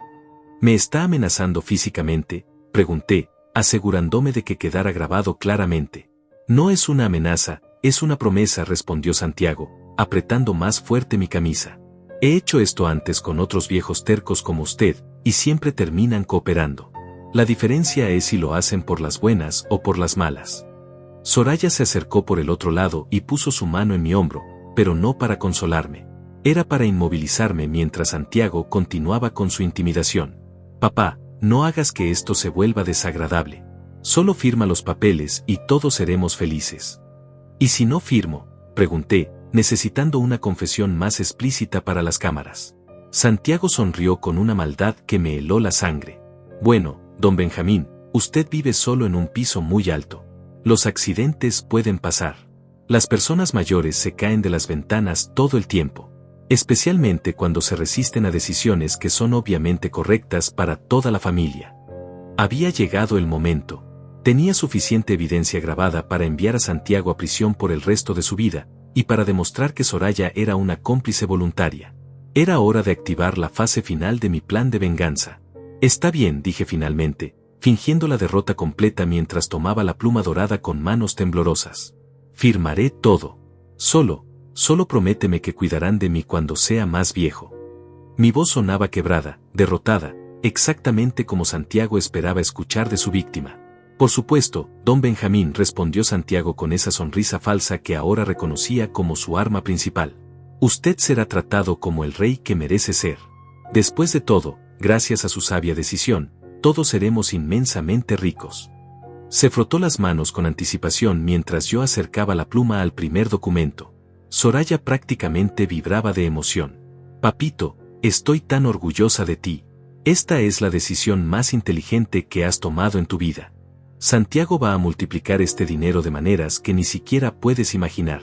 «¿Me está amenazando físicamente?», pregunté, asegurándome de que quedara grabado claramente. «No es una amenaza, es una promesa», respondió Santiago, apretando más fuerte mi camisa. «He hecho esto antes con otros viejos tercos como usted, y siempre terminan cooperando. La diferencia es si lo hacen por las buenas o por las malas». Soraya se acercó por el otro lado y puso su mano en mi hombro, pero no para consolarme. Era para inmovilizarme mientras Santiago continuaba con su intimidación. «Papá, no hagas que esto se vuelva desagradable. Solo firma los papeles y todos seremos felices». «¿Y si no firmo?», pregunté, necesitando una confesión más explícita para las cámaras. Santiago sonrió con una maldad que me heló la sangre. «Bueno, don Benjamín, usted vive solo en un piso muy alto. Los accidentes pueden pasar. Las personas mayores se caen de las ventanas todo el tiempo. Especialmente cuando se resisten a decisiones que son obviamente correctas para toda la familia». Había llegado el momento. Tenía suficiente evidencia grabada para enviar a Santiago a prisión por el resto de su vida, y para demostrar que Soraya era una cómplice voluntaria. Era hora de activar la fase final de mi plan de venganza. «Está bien», dije finalmente, fingiendo la derrota completa mientras tomaba la pluma dorada con manos temblorosas. «Firmaré todo. Solo prométeme que cuidarán de mí cuando sea más viejo». Mi voz sonaba quebrada, derrotada, exactamente como Santiago esperaba escuchar de su víctima. «Por supuesto, don Benjamín», respondió Santiago con esa sonrisa falsa que ahora reconocía como su arma principal. «Usted será tratado como el rey que merece ser. Después de todo, gracias a su sabia decisión, todos seremos inmensamente ricos». Se frotó las manos con anticipación mientras yo acercaba la pluma al primer documento. Soraya prácticamente vibraba de emoción. «Papito, estoy tan orgullosa de ti. Esta es la decisión más inteligente que has tomado en tu vida. Santiago va a multiplicar este dinero de maneras que ni siquiera puedes imaginar».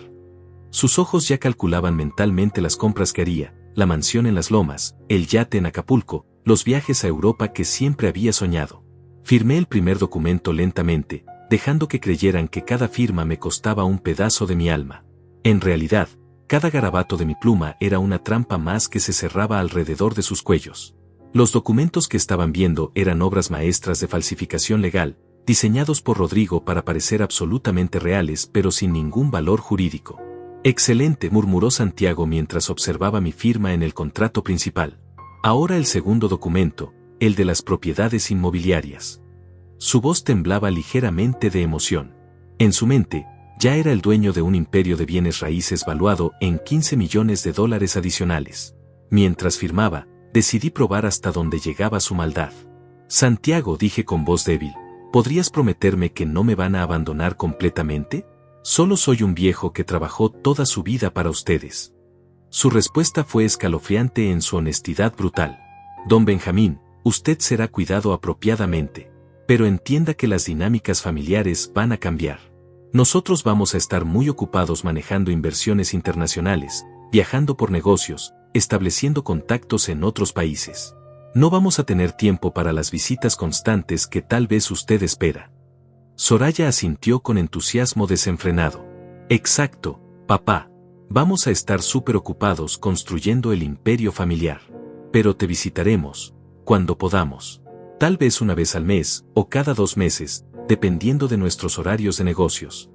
Sus ojos ya calculaban mentalmente las compras que haría, la mansión en las lomas, el yate en Acapulco, los viajes a Europa que siempre había soñado. Firmé el primer documento lentamente, dejando que creyeran que cada firma me costaba un pedazo de mi alma. En realidad, cada garabato de mi pluma era una trampa más que se cerraba alrededor de sus cuellos. Los documentos que estaban viendo eran obras maestras de falsificación legal, diseñados por Rodrigo para parecer absolutamente reales pero sin ningún valor jurídico. «Excelente», murmuró Santiago mientras observaba mi firma en el contrato principal. «Ahora el segundo documento, el de las propiedades inmobiliarias». Su voz temblaba ligeramente de emoción. En su mente, Ya era el dueño de un imperio de bienes raíces valuado en $15 millones adicionales. Mientras firmaba, decidí probar hasta dónde llegaba su maldad. Santiago, dije con voz débil, ¿podrías prometerme que no me van a abandonar completamente? Solo soy un viejo que trabajó toda su vida para ustedes. Su respuesta fue escalofriante en su honestidad brutal. Don Benjamín, usted será cuidado apropiadamente. Pero entienda que las dinámicas familiares van a cambiar. Nosotros vamos a estar muy ocupados manejando inversiones internacionales, viajando por negocios, estableciendo contactos en otros países. No vamos a tener tiempo para las visitas constantes que tal vez usted espera. Soraya asintió con entusiasmo desenfrenado. Exacto, papá. Vamos a estar súper ocupados construyendo el imperio familiar. Pero te visitaremos, cuando podamos. Tal vez una vez al mes, o cada 2 meses, dependiendo de nuestros horarios de negocios.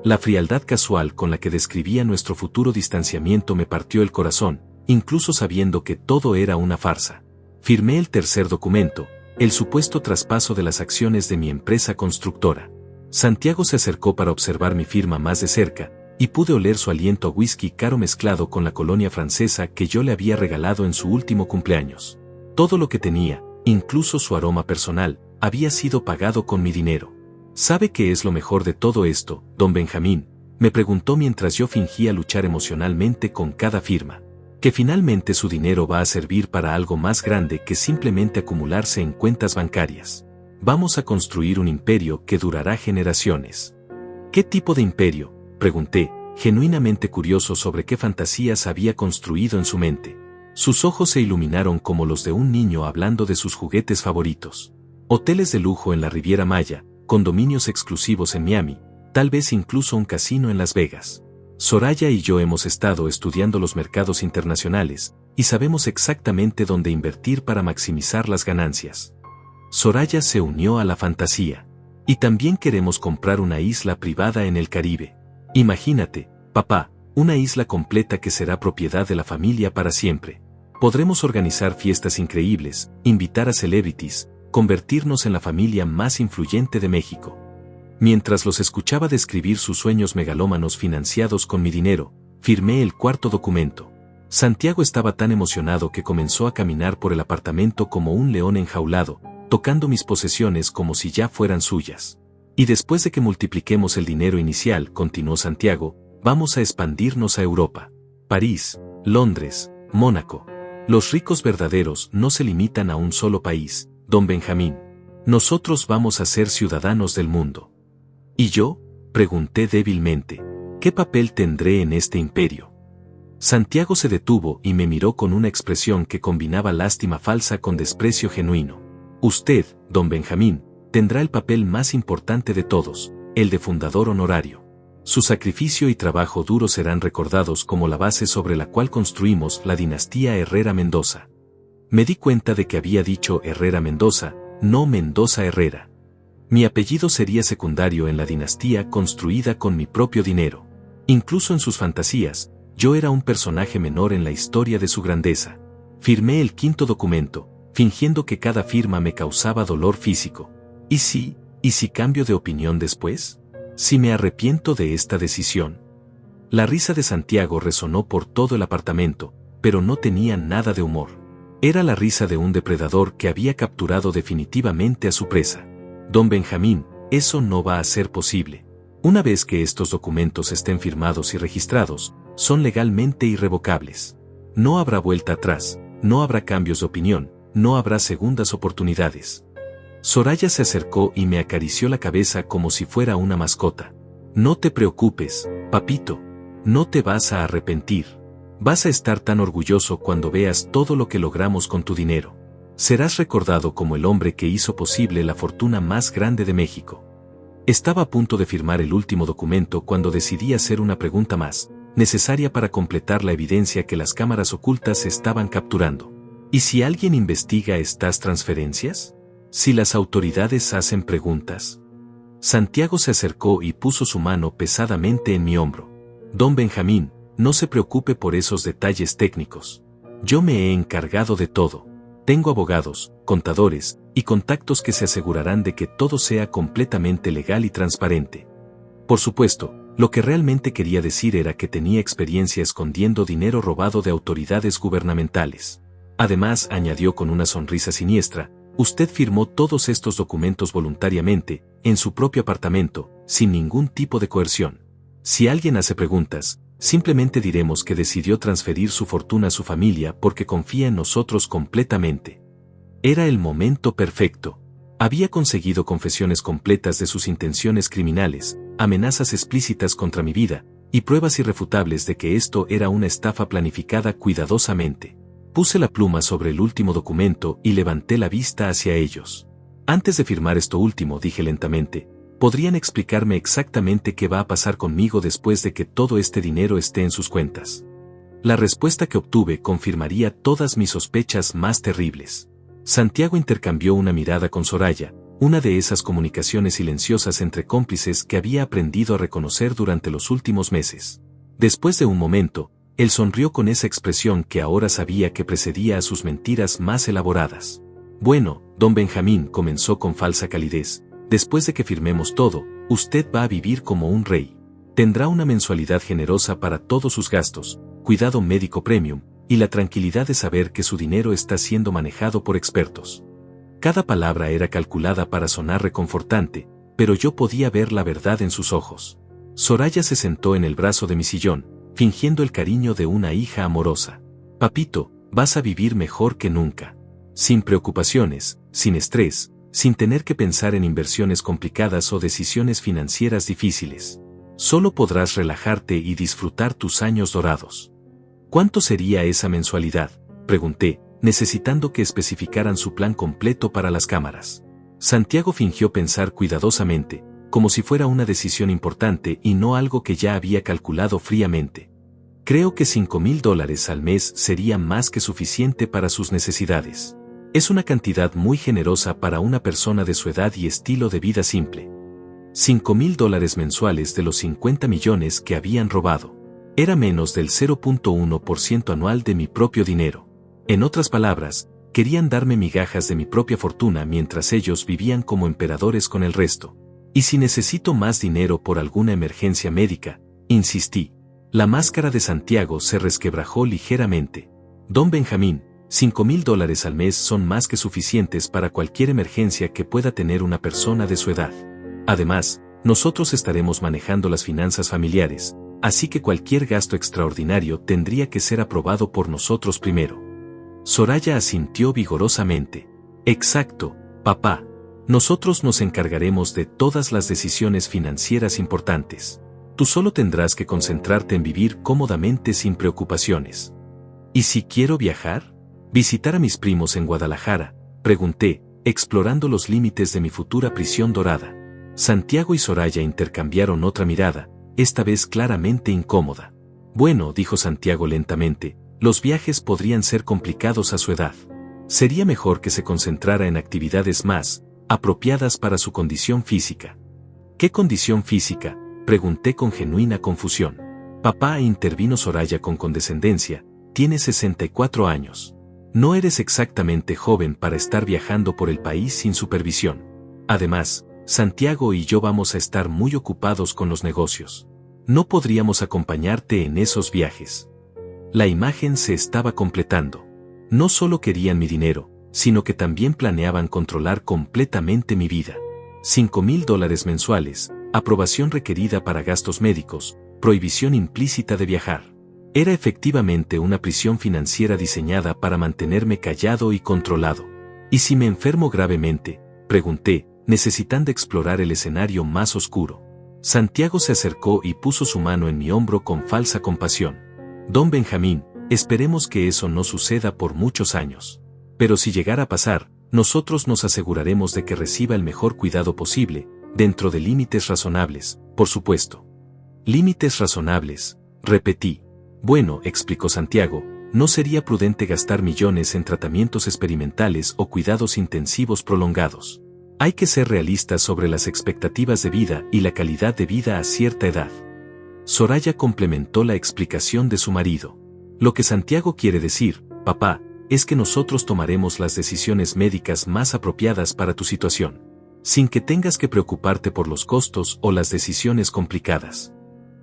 La frialdad casual con la que describía nuestro futuro distanciamiento me partió el corazón, incluso sabiendo que todo era una farsa. Firmé el tercer documento, el supuesto traspaso de las acciones de mi empresa constructora. Santiago se acercó para observar mi firma más de cerca, y pude oler su aliento a whisky caro mezclado con la colonia francesa que yo le había regalado en su último cumpleaños. Todo lo que tenía, incluso su aroma personal, había sido pagado con mi dinero. ¿Sabe qué es lo mejor de todo esto, don Benjamín?, me preguntó mientras yo fingía luchar emocionalmente con cada firma. Que finalmente su dinero va a servir para algo más grande que simplemente acumularse en cuentas bancarias. Vamos a construir un imperio que durará generaciones. ¿Qué tipo de imperio?, pregunté, genuinamente curioso sobre qué fantasías había construido en su mente. Sus ojos se iluminaron como los de un niño hablando de sus juguetes favoritos. Hoteles de lujo en la Riviera Maya, condominios exclusivos en Miami, tal vez incluso un casino en Las Vegas. Soraya y yo hemos estado estudiando los mercados internacionales, y sabemos exactamente dónde invertir para maximizar las ganancias. Soraya se unió a la fantasía. Y también queremos comprar una isla privada en el Caribe. Imagínate, papá, una isla completa que será propiedad de la familia para siempre. Podremos organizar fiestas increíbles, invitar a celebrities, convertirnos en la familia más influyente de México. Mientras los escuchaba describir sus sueños megalómanos financiados con mi dinero, firmé el cuarto documento. Santiago estaba tan emocionado que comenzó a caminar por el apartamento como un león enjaulado, tocando mis posesiones como si ya fueran suyas. Y después de que multipliquemos el dinero inicial, continuó Santiago, vamos a expandirnos a Europa. París, Londres, Mónaco. Los ricos verdaderos no se limitan a un solo país, don Benjamín. Nosotros vamos a ser ciudadanos del mundo. ¿Y yo?, pregunté débilmente. ¿Qué papel tendré en este imperio? Santiago se detuvo y me miró con una expresión que combinaba lástima falsa con desprecio genuino. Usted, don Benjamín, tendrá el papel más importante de todos, el de fundador honorario. Su sacrificio y trabajo duro serán recordados como la base sobre la cual construimos la dinastía Herrera Mendoza. Me di cuenta de que había dicho Herrera Mendoza, no Mendoza Herrera. Mi apellido sería secundario en la dinastía construida con mi propio dinero. Incluso en sus fantasías, yo era un personaje menor en la historia de su grandeza. Firmé el quinto documento, fingiendo que cada firma me causaba dolor físico. ¿Y si cambio de opinión después? ¿Si me arrepiento de esta decisión? La risa de Santiago resonó por todo el apartamento, pero no tenía nada de humor. Era la risa de un depredador que había capturado definitivamente a su presa. Don Benjamín, eso no va a ser posible. Una vez que estos documentos estén firmados y registrados, son legalmente irrevocables. No habrá vuelta atrás, no habrá cambios de opinión, no habrá segundas oportunidades. Soraya se acercó y me acarició la cabeza como si fuera una mascota. No te preocupes, papito. No te vas a arrepentir. Vas a estar tan orgulloso cuando veas todo lo que logramos con tu dinero. Serás recordado como el hombre que hizo posible la fortuna más grande de México. Estaba a punto de firmar el último documento cuando decidí hacer una pregunta más, necesaria para completar la evidencia que las cámaras ocultas estaban capturando. ¿Y si alguien investiga estas transferencias? ¿Si las autoridades hacen preguntas? Santiago se acercó y puso su mano pesadamente en mi hombro. Don Benjamín, no se preocupe por esos detalles técnicos. Yo me he encargado de todo. Tengo abogados, contadores y contactos que se asegurarán de que todo sea completamente legal y transparente. Por supuesto, Lo que realmente quería decir era que tenía experiencia escondiendo dinero robado de autoridades gubernamentales. Además, añadió con una sonrisa siniestra, usted firmó todos estos documentos voluntariamente, en su propio apartamento, sin ningún tipo de coerción. Si alguien hace preguntas, simplemente diremos que decidió transferir su fortuna a su familia porque confía en nosotros completamente. Era el momento perfecto. Había conseguido confesiones completas de sus intenciones criminales, amenazas explícitas contra mi vida, y pruebas irrefutables de que esto era una estafa planificada cuidadosamente. Puse la pluma sobre el último documento y levanté la vista hacia ellos. Antes de firmar esto último, dije lentamente, ¿podrían explicarme exactamente qué va a pasar conmigo después de que todo este dinero esté en sus cuentas? La respuesta que obtuve confirmaría todas mis sospechas más terribles. Santiago intercambió una mirada con Soraya, una de esas comunicaciones silenciosas entre cómplices que había aprendido a reconocer durante los últimos meses. Después de un momento, él sonrió con esa expresión que ahora sabía que precedía a sus mentiras más elaboradas. Bueno, don Benjamín, comenzó con falsa calidez, después de que firmemos todo, usted va a vivir como un rey. Tendrá una mensualidad generosa para todos sus gastos, cuidado médico premium, y la tranquilidad de saber que su dinero está siendo manejado por expertos. Cada palabra era calculada para sonar reconfortante, pero yo podía ver la verdad en sus ojos. Soraya se sentó en el brazo de mi sillón, fingiendo el cariño de una hija amorosa. Papito, vas a vivir mejor que nunca. Sin preocupaciones, sin estrés, sin tener que pensar en inversiones complicadas o decisiones financieras difíciles. Solo podrás relajarte y disfrutar tus años dorados. ¿Cuánto sería esa mensualidad?, pregunté, necesitando que especificaran su plan completo para las cámaras. Santiago fingió pensar cuidadosamente, como si fuera una decisión importante y no algo que ya había calculado fríamente. Creo que $5,000 al mes sería más que suficiente para sus necesidades. Es una cantidad muy generosa para una persona de su edad y estilo de vida simple. $5,000 mensuales de los 50 millones que habían robado. Era menos del 0.1% anual de mi propio dinero. En otras palabras, querían darme migajas de mi propia fortuna mientras ellos vivían como emperadores con el resto. Y si necesito más dinero por alguna emergencia médica, insistí. La máscara de Santiago se resquebrajó ligeramente. Don Benjamín, $5,000 al mes son más que suficientes para cualquier emergencia que pueda tener una persona de su edad. Además, nosotros estaremos manejando las finanzas familiares, así que cualquier gasto extraordinario tendría que ser aprobado por nosotros primero. Soraya asintió vigorosamente. Exacto, papá. Nosotros nos encargaremos de todas las decisiones financieras importantes. Tú solo tendrás que concentrarte en vivir cómodamente sin preocupaciones. ¿Y si quiero viajar? ¿Visitar a mis primos en Guadalajara?, pregunté, explorando los límites de mi futura prisión dorada. Santiago y Soraya intercambiaron otra mirada, esta vez claramente incómoda. Bueno, dijo Santiago lentamente, los viajes podrían ser complicados a su edad. Sería mejor que se concentrara en actividades más apropiadas para su condición física. ¿Qué condición física?, pregunté con genuina confusión. Papá, intervino Soraya con condescendencia, tienes 64 años. No eres exactamente joven para estar viajando por el país sin supervisión. Además, Santiago y yo vamos a estar muy ocupados con los negocios. No podríamos acompañarte en esos viajes. La imagen se estaba completando. No solo querían mi dinero, sino que también planeaban controlar completamente mi vida. $5,000 mensuales, aprobación requerida para gastos médicos, prohibición implícita de viajar. Era efectivamente una prisión financiera diseñada para mantenerme callado y controlado. ¿Y si me enfermo gravemente?, pregunté, necesitando explorar el escenario más oscuro. Santiago se acercó y puso su mano en mi hombro con falsa compasión. Don Benjamín, esperemos que eso no suceda por muchos años. Pero si llegara a pasar, nosotros nos aseguraremos de que reciba el mejor cuidado posible, dentro de límites razonables, por supuesto. Límites razonables, repetí. Bueno, explicó Santiago, no sería prudente gastar millones en tratamientos experimentales o cuidados intensivos prolongados. Hay que ser realistas sobre las expectativas de vida y la calidad de vida a cierta edad. Soraya complementó la explicación de su marido. Lo que Santiago quiere decir, papá, es que nosotros tomaremos las decisiones médicas más apropiadas para tu situación, sin que tengas que preocuparte por los costos o las decisiones complicadas.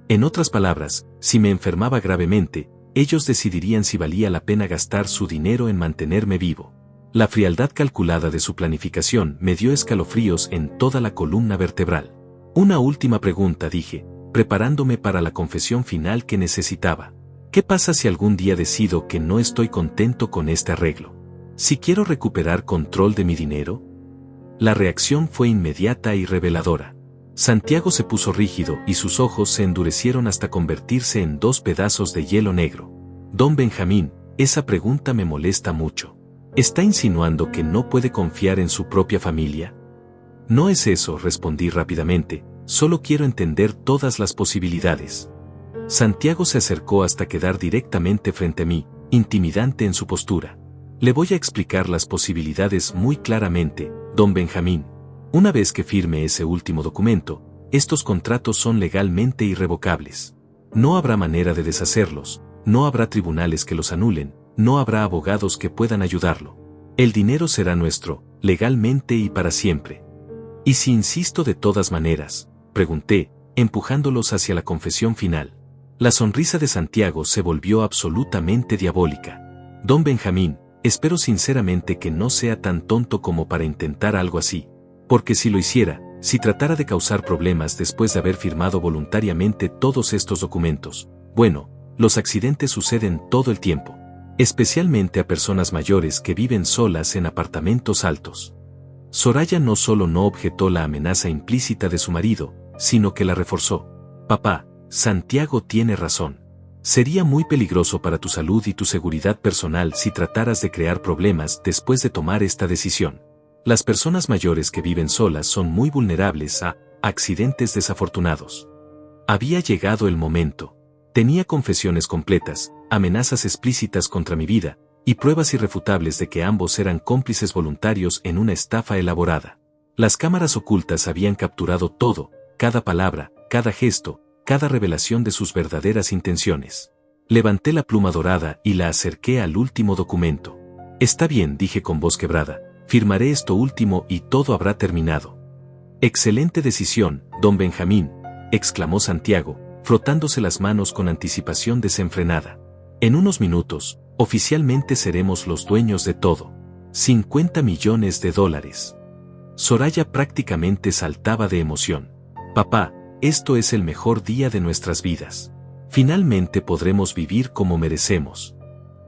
En otras palabras, si me enfermaba gravemente, ellos decidirían si valía la pena gastar su dinero en mantenerme vivo. La frialdad calculada de su planificación me dio escalofríos en toda la columna vertebral. Una última pregunta, dije, preparándome para la confesión final que necesitaba. ¿Qué pasa si algún día decido que no estoy contento con este arreglo? ¿Si quiero recuperar control de mi dinero? La reacción fue inmediata y reveladora. Santiago se puso rígido y sus ojos se endurecieron hasta convertirse en 2 pedazos de hielo negro. Don Benjamín, esa pregunta me molesta mucho. ¿Está insinuando que no puede confiar en su propia familia? No es eso, respondí rápidamente, solo quiero entender todas las posibilidades. Santiago se acercó hasta quedar directamente frente a mí, intimidante en su postura. Le voy a explicar las posibilidades muy claramente, don Benjamín. Una vez que firme ese último documento, estos contratos son legalmente irrevocables. No habrá manera de deshacerlos, no habrá tribunales que los anulen, no habrá abogados que puedan ayudarlo. El dinero será nuestro, legalmente y para siempre. ¿Y si insisto de todas maneras?, pregunté, empujándolos hacia la confesión final. La sonrisa de Santiago se volvió absolutamente diabólica. Don Benjamín, espero sinceramente que no sea tan tonto como para intentar algo así. Porque si lo hiciera, si tratara de causar problemas después de haber firmado voluntariamente todos estos documentos, bueno, los accidentes suceden todo el tiempo. Especialmente a personas mayores que viven solas en apartamentos altos. Soraya no solo no objetó la amenaza implícita de su marido, sino que la reforzó. Papá, Santiago tiene razón. Sería muy peligroso para tu salud y tu seguridad personal si trataras de crear problemas después de tomar esta decisión. Las personas mayores que viven solas son muy vulnerables a accidentes desafortunados. Había llegado el momento. Tenía confesiones completas, amenazas explícitas contra mi vida, y pruebas irrefutables de que ambos eran cómplices voluntarios en una estafa elaborada. Las cámaras ocultas habían capturado todo, cada palabra, cada gesto, cada revelación de sus verdaderas intenciones. Levanté la pluma dorada y la acerqué al último documento. Está bien, dije con voz quebrada, firmaré esto último y todo habrá terminado. Excelente decisión, don Benjamín, exclamó Santiago, frotándose las manos con anticipación desenfrenada. En unos minutos, oficialmente seremos los dueños de todo. 50 millones de dólares. Soraya prácticamente saltaba de emoción. Papá, esto es el mejor día de nuestras vidas. Finalmente podremos vivir como merecemos.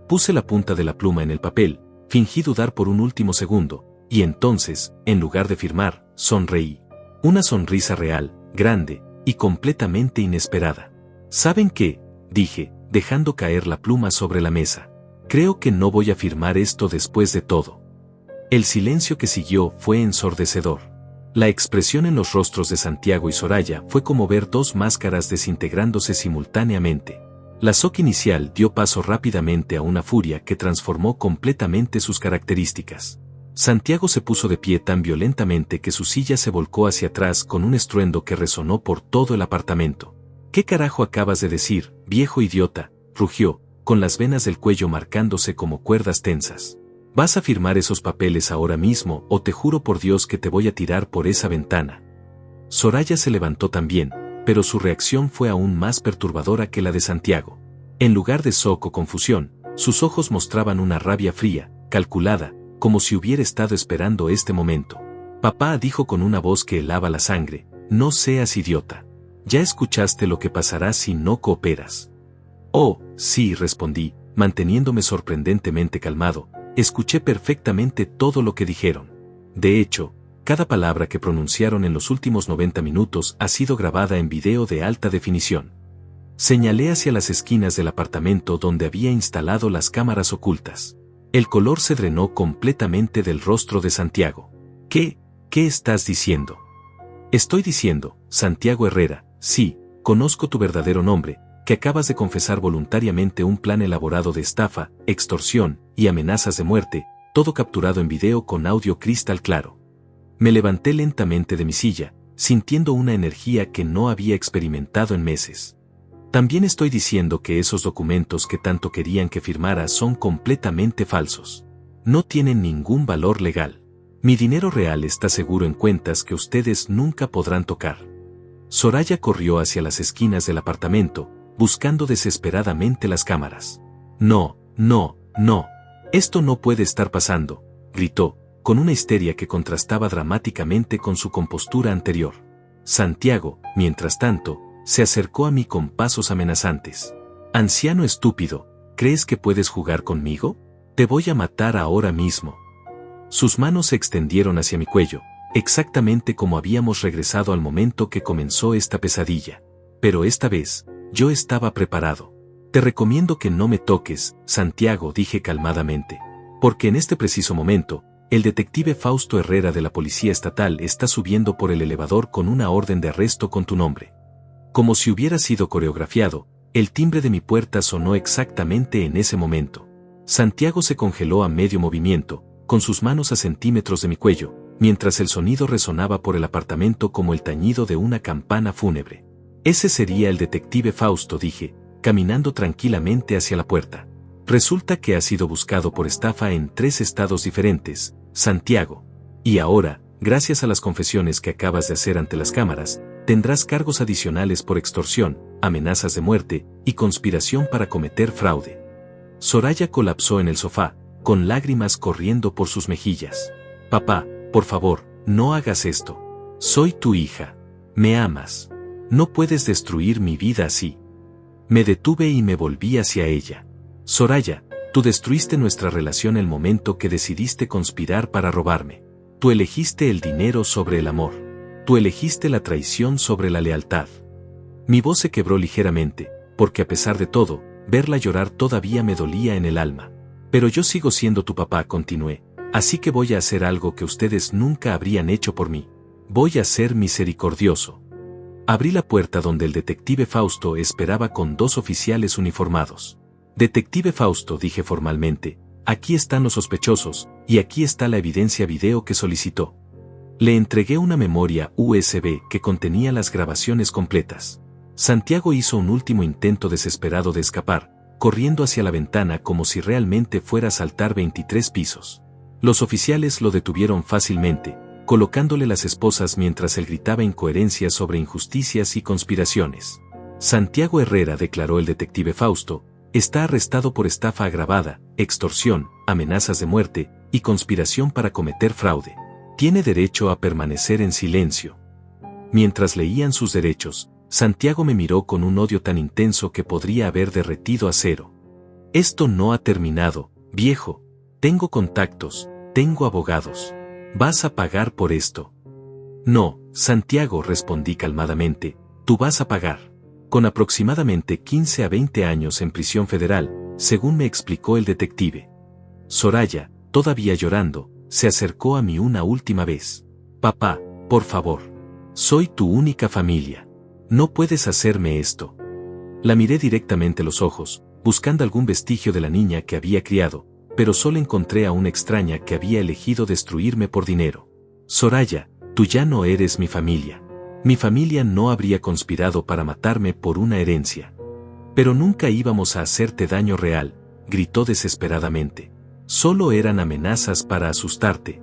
Puse la punta de la pluma en el papel, fingí dudar por un último segundo, y entonces, en lugar de firmar, sonreí. Una sonrisa real, grande, y completamente inesperada. ¿Saben qué?, dije, dejando caer la pluma sobre la mesa. Creo que no voy a firmar esto después de todo. El silencio que siguió fue ensordecedor. La expresión en los rostros de Santiago y Soraya fue como ver 2 máscaras desintegrándose simultáneamente. La shock inicial dio paso rápidamente a una furia que transformó completamente sus características. Santiago se puso de pie tan violentamente que su silla se volcó hacia atrás con un estruendo que resonó por todo el apartamento. ¿Qué carajo acabas de decir, viejo idiota?, rugió, con las venas del cuello marcándose como cuerdas tensas. ¿Vas a firmar esos papeles ahora mismo o te juro por Dios que te voy a tirar por esa ventana? Soraya se levantó también, pero su reacción fue aún más perturbadora que la de Santiago. En lugar de shock o confusión, sus ojos mostraban una rabia fría, calculada, como si hubiera estado esperando este momento. Papá, dijo con una voz que helaba la sangre, no seas idiota. Ya escuchaste lo que pasará si no cooperas. Oh, sí, respondí, manteniéndome sorprendentemente calmado, escuché perfectamente todo lo que dijeron. De hecho, cada palabra que pronunciaron en los últimos 90 minutos ha sido grabada en video de alta definición. Señalé hacia las esquinas del apartamento donde había instalado las cámaras ocultas. El color se drenó completamente del rostro de Santiago. ¿Qué estás diciendo? Estoy diciendo, Santiago Herrera, sí, conozco tu verdadero nombre, que acabas de confesar voluntariamente un plan elaborado de estafa, extorsión y amenazas de muerte, todo capturado en video con audio cristal claro. Me levanté lentamente de mi silla, sintiendo una energía que no había experimentado en meses. También estoy diciendo que esos documentos que tanto querían que firmara son completamente falsos. No tienen ningún valor legal. Mi dinero real está seguro en cuentas que ustedes nunca podrán tocar. Soraya corrió hacia las esquinas del apartamento, buscando desesperadamente las cámaras. No, no, no. Esto no puede estar pasando, gritó, con una histeria que contrastaba dramáticamente con su compostura anterior. Santiago, mientras tanto, se acercó a mí con pasos amenazantes. Anciano estúpido, ¿crees que puedes jugar conmigo? Te voy a matar ahora mismo. Sus manos se extendieron hacia mi cuello, exactamente como habíamos regresado al momento que comenzó esta pesadilla. Pero esta vez, yo estaba preparado. Te recomiendo que no me toques, Santiago, dije calmadamente. Porque en este preciso momento, el detective Fausto Herrera de la Policía Estatal está subiendo por el elevador con una orden de arresto con tu nombre. Como si hubiera sido coreografiado, el timbre de mi puerta sonó exactamente en ese momento. Santiago se congeló a medio movimiento, con sus manos a centímetros de mi cuello, mientras el sonido resonaba por el apartamento como el tañido de una campana fúnebre. Ese sería el detective Fausto, dije, caminando tranquilamente hacia la puerta. Resulta que ha sido buscado por estafa en 3 estados diferentes, Santiago. Y ahora, gracias a las confesiones que acabas de hacer ante las cámaras, tendrás cargos adicionales por extorsión, amenazas de muerte y conspiración para cometer fraude. Soraya colapsó en el sofá, con lágrimas corriendo por sus mejillas. Papá, por favor, no hagas esto. Soy tu hija. Me amas. No puedes destruir mi vida así. Me detuve y me volví hacia ella. Soraya, tú destruiste nuestra relación el momento que decidiste conspirar para robarme. Tú elegiste el dinero sobre el amor. Tú elegiste la traición sobre la lealtad. Mi voz se quebró ligeramente, porque a pesar de todo, verla llorar todavía me dolía en el alma. Pero yo sigo siendo tu papá, continué, así que voy a hacer algo que ustedes nunca habrían hecho por mí. Voy a ser misericordioso. Abrí la puerta donde el detective Fausto esperaba con 2 oficiales uniformados. Detective Fausto, dije formalmente, aquí están los sospechosos, y aquí está la evidencia video que solicitó. Le entregué una memoria USB que contenía las grabaciones completas. Santiago hizo un último intento desesperado de escapar, corriendo hacia la ventana como si realmente fuera a saltar 23 pisos. Los oficiales lo detuvieron fácilmente, colocándole las esposas mientras él gritaba incoherencias sobre injusticias y conspiraciones. Santiago Herrera, declaró el detective Fausto, está arrestado por estafa agravada, extorsión, amenazas de muerte y conspiración para cometer fraude. Tiene derecho a permanecer en silencio. Mientras leían sus derechos, Santiago me miró con un odio tan intenso que podría haber derretido acero. Esto no ha terminado, viejo. Tengo contactos, tengo abogados. Vas a pagar por esto. No, Santiago, respondí calmadamente, tú vas a pagar. Con aproximadamente 15 a 20 años en prisión federal, según me explicó el detective. Soraya, todavía llorando, se acercó a mí una última vez. Papá, por favor. Soy tu única familia. No puedes hacerme esto. La miré directamente a los ojos, buscando algún vestigio de la niña que había criado, pero solo encontré a una extraña que había elegido destruirme por dinero. Soraya, tú ya no eres mi familia. Mi familia no habría conspirado para matarme por una herencia. Pero nunca íbamos a hacerte daño real, gritó desesperadamente. Solo eran amenazas para asustarte.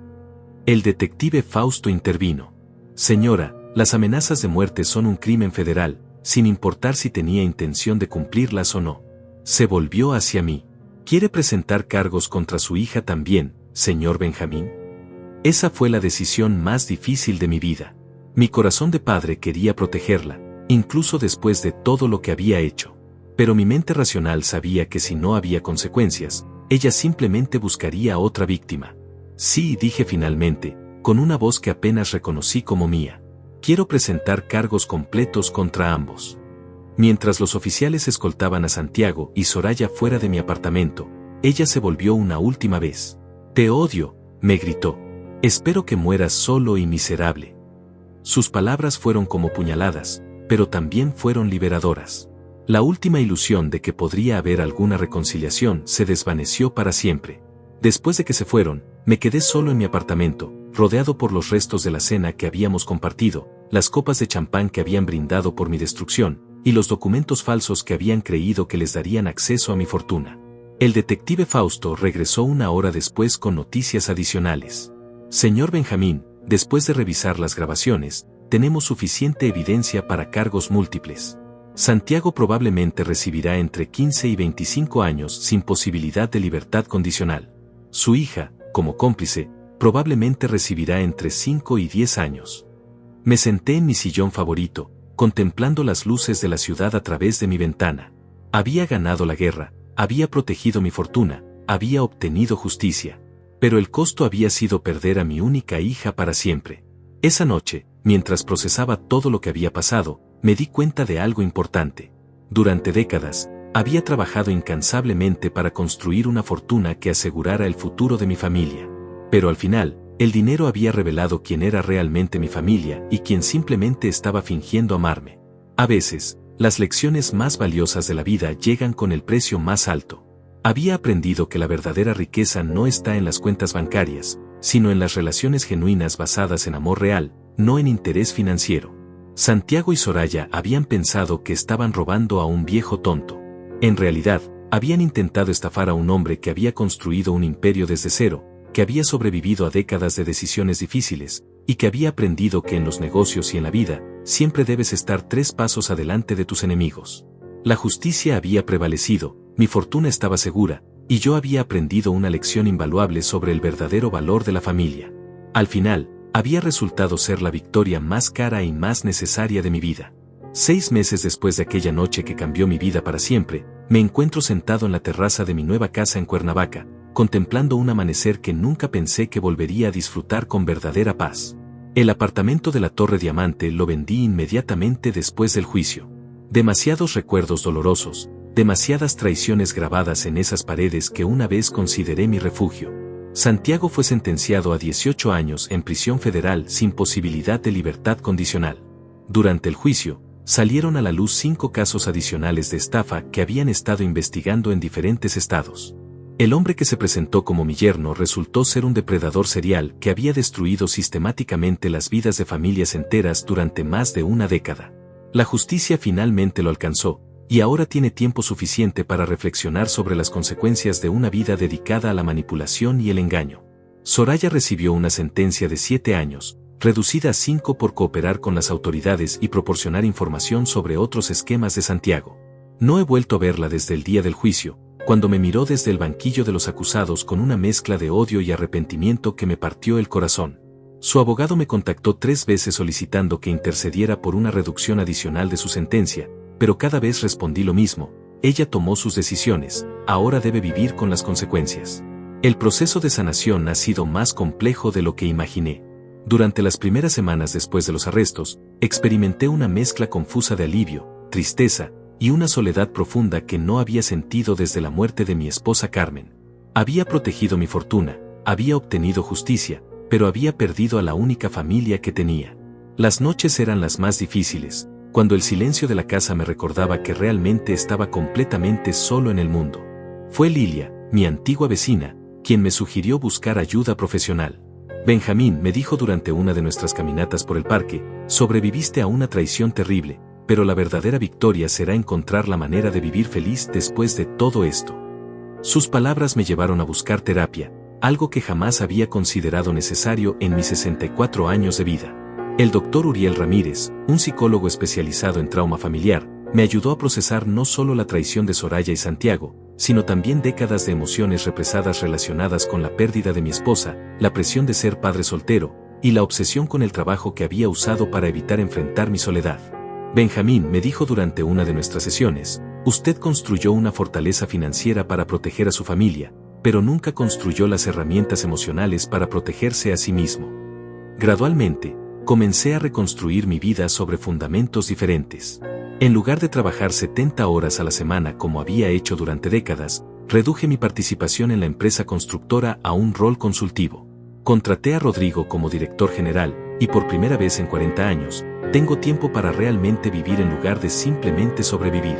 El detective Fausto intervino. Señora, las amenazas de muerte son un crimen federal, sin importar si tenía intención de cumplirlas o no. Se volvió hacia mí. ¿Quiere presentar cargos contra su hija también, señor Benjamín? Esa fue la decisión más difícil de mi vida. Mi corazón de padre quería protegerla, incluso después de todo lo que había hecho. Pero mi mente racional sabía que si no había consecuencias, ella simplemente buscaría otra víctima. Sí, dije finalmente, con una voz que apenas reconocí como mía. Quiero presentar cargos completos contra ambos. Mientras los oficiales escoltaban a Santiago y Soraya fuera de mi apartamento, ella se volvió una última vez. Te odio, me gritó. Espero que mueras solo y miserable. Sus palabras fueron como puñaladas, pero también fueron liberadoras. La última ilusión de que podría haber alguna reconciliación se desvaneció para siempre. Después de que se fueron, me quedé solo en mi apartamento, rodeado por los restos de la cena que habíamos compartido, las copas de champán que habían brindado por mi destrucción, y los documentos falsos que habían creído que les darían acceso a mi fortuna. El detective Fausto regresó una hora después con noticias adicionales. Señor Benjamín, después de revisar las grabaciones, tenemos suficiente evidencia para cargos múltiples. Santiago probablemente recibirá entre 15 y 25 años sin posibilidad de libertad condicional. Su hija, como cómplice, probablemente recibirá entre 5 y 10 años. Me senté en mi sillón favorito, contemplando las luces de la ciudad a través de mi ventana. Había ganado la guerra, había protegido mi fortuna, había obtenido justicia. Pero el costo había sido perder a mi única hija para siempre. Esa noche, mientras procesaba todo lo que había pasado, me di cuenta de algo importante. Durante décadas, había trabajado incansablemente para construir una fortuna que asegurara el futuro de mi familia. Pero al final, el dinero había revelado quién era realmente mi familia y quién simplemente estaba fingiendo amarme. A veces, las lecciones más valiosas de la vida llegan con el precio más alto. Había aprendido que la verdadera riqueza no está en las cuentas bancarias, sino en las relaciones genuinas basadas en amor real, no en interés financiero. Santiago y Soraya habían pensado que estaban robando a un viejo tonto. En realidad, habían intentado estafar a un hombre que había construido un imperio desde cero, que había sobrevivido a décadas de decisiones difíciles, y que había aprendido que en los negocios y en la vida, siempre debes estar 3 pasos adelante de tus enemigos. La justicia había prevalecido, mi fortuna estaba segura, y yo había aprendido una lección invaluable sobre el verdadero valor de la familia. Al final, había resultado ser la victoria más cara y más necesaria de mi vida. 6 meses después de aquella noche que cambió mi vida para siempre, me encuentro sentado en la terraza de mi nueva casa en Cuernavaca, contemplando un amanecer que nunca pensé que volvería a disfrutar con verdadera paz. El apartamento de la Torre Diamante lo vendí inmediatamente después del juicio. Demasiados recuerdos dolorosos, demasiadas traiciones grabadas en esas paredes que una vez consideré mi refugio. Santiago fue sentenciado a 18 años en prisión federal sin posibilidad de libertad condicional. Durante el juicio, salieron a la luz 5 casos adicionales de estafa que habían estado investigando en diferentes estados. El hombre que se presentó como mi yerno resultó ser un depredador serial que había destruido sistemáticamente las vidas de familias enteras durante más de una década. La justicia finalmente lo alcanzó, y ahora tiene tiempo suficiente para reflexionar sobre las consecuencias de una vida dedicada a la manipulación y el engaño. Soraya recibió una sentencia de 7 años, reducida a 5 por cooperar con las autoridades y proporcionar información sobre otros esquemas de Santiago. No he vuelto a verla desde el día del juicio, cuando me miró desde el banquillo de los acusados con una mezcla de odio y arrepentimiento que me partió el corazón. Su abogado me contactó 3 veces solicitando que intercediera por una reducción adicional de su sentencia, pero cada vez respondí lo mismo: ella tomó sus decisiones, ahora debe vivir con las consecuencias. El proceso de sanación ha sido más complejo de lo que imaginé. Durante las primeras semanas después de los arrestos, experimenté una mezcla confusa de alivio, tristeza, y una soledad profunda que no había sentido desde la muerte de mi esposa Carmen. Había protegido mi fortuna, había obtenido justicia, pero había perdido a la única familia que tenía. Las noches eran las más difíciles, cuando el silencio de la casa me recordaba que realmente estaba completamente solo en el mundo. Fue Lilia, mi antigua vecina, quien me sugirió buscar ayuda profesional. Benjamín me dijo durante una de nuestras caminatas por el parque: sobreviviste a una traición terrible, pero la verdadera victoria será encontrar la manera de vivir feliz después de todo esto. Sus palabras me llevaron a buscar terapia, algo que jamás había considerado necesario en mis 64 años de vida. El doctor Uriel Ramírez, un psicólogo especializado en trauma familiar, me ayudó a procesar no solo la traición de Soraya y Santiago, sino también décadas de emociones represadas relacionadas con la pérdida de mi esposa, la presión de ser padre soltero, y la obsesión con el trabajo que había usado para evitar enfrentar mi soledad. Benjamín me dijo durante una de nuestras sesiones: usted construyó una fortaleza financiera para proteger a su familia, pero nunca construyó las herramientas emocionales para protegerse a sí mismo. Gradualmente, comencé a reconstruir mi vida sobre fundamentos diferentes. En lugar de trabajar 70 horas a la semana como había hecho durante décadas, reduje mi participación en la empresa constructora a un rol consultivo. Contraté a Rodrigo como director general, y por primera vez en 40 años, tengo tiempo para realmente vivir en lugar de simplemente sobrevivir.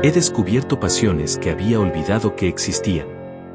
He descubierto pasiones que había olvidado que existían.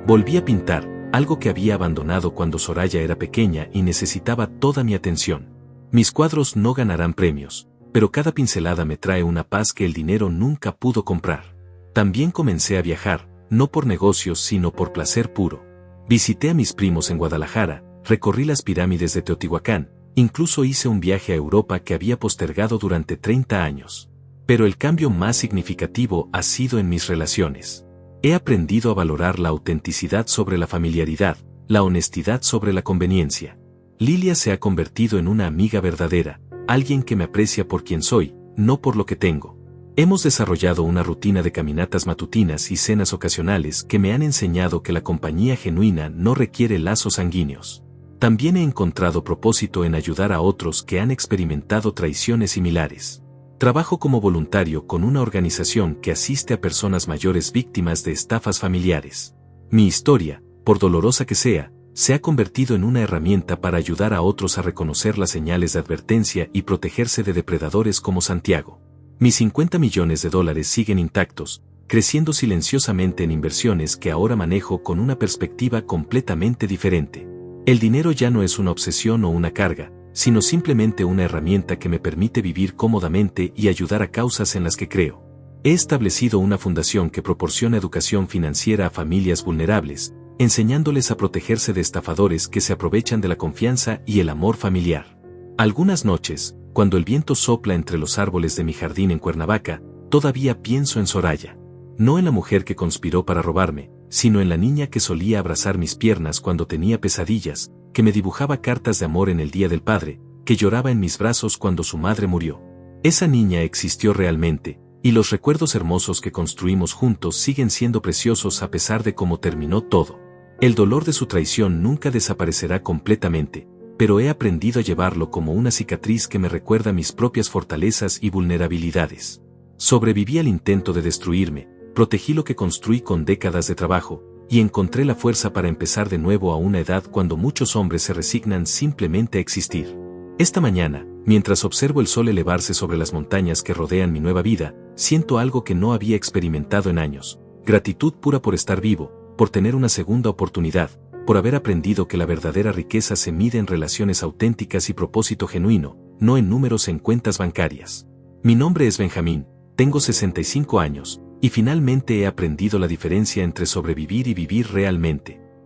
Volví a pintar, algo que había abandonado cuando Soraya era pequeña y necesitaba toda mi atención. Mis cuadros no ganarán premios, pero cada pincelada me trae una paz que el dinero nunca pudo comprar. También comencé a viajar, no por negocios sino por placer puro. Visité a mis primos en Guadalajara, recorrí las pirámides de Teotihuacán, Incluso hice un viaje a Europa que había postergado durante 30 años. Pero el cambio más significativo ha sido en mis relaciones. He aprendido a valorar la autenticidad sobre la familiaridad, la honestidad sobre la conveniencia. Lilia se ha convertido en una amiga verdadera, alguien que me aprecia por quien soy, no por lo que tengo. Hemos desarrollado una rutina de caminatas matutinas y cenas ocasionales que me han enseñado que la compañía genuina no requiere lazos sanguíneos. También he encontrado propósito en ayudar a otros que han experimentado traiciones similares. Trabajo como voluntario con una organización que asiste a personas mayores víctimas de estafas familiares. Mi historia, por dolorosa que sea, se ha convertido en una herramienta para ayudar a otros a reconocer las señales de advertencia y protegerse de depredadores como Santiago. Mis 50 millones de dólares siguen intactos, creciendo silenciosamente en inversiones que ahora manejo con una perspectiva completamente diferente. El dinero ya no es una obsesión o una carga, sino simplemente una herramienta que me permite vivir cómodamente y ayudar a causas en las que creo. He establecido una fundación que proporciona educación financiera a familias vulnerables, enseñándoles a protegerse de estafadores que se aprovechan de la confianza y el amor familiar. Algunas noches, cuando el viento sopla entre los árboles de mi jardín en Cuernavaca, todavía pienso en Soraya. No en la mujer que conspiró para robarme, sino en la niña que solía abrazar mis piernas cuando tenía pesadillas, que me dibujaba cartas de amor en el Día del Padre, que lloraba en mis brazos cuando su madre murió. Esa niña existió realmente, y los recuerdos hermosos que construimos juntos siguen siendo preciosos a pesar de cómo terminó todo. El dolor de su traición nunca desaparecerá completamente, pero he aprendido a llevarlo como una cicatriz que me recuerda mis propias fortalezas y vulnerabilidades. Sobreviví al intento de destruirme, protegí lo que construí con décadas de trabajo, y encontré la fuerza para empezar de nuevo a una edad cuando muchos hombres se resignan simplemente a existir. Esta mañana, mientras observo el sol elevarse sobre las montañas que rodean mi nueva vida, siento algo que no había experimentado en años: gratitud pura por estar vivo, por tener una segunda oportunidad, por haber aprendido que la verdadera riqueza se mide en relaciones auténticas y propósito genuino, no en números en cuentas bancarias. Mi nombre es Benjamín, tengo 65 años, y finalmente he aprendido la diferencia entre sobrevivir y vivir realmente.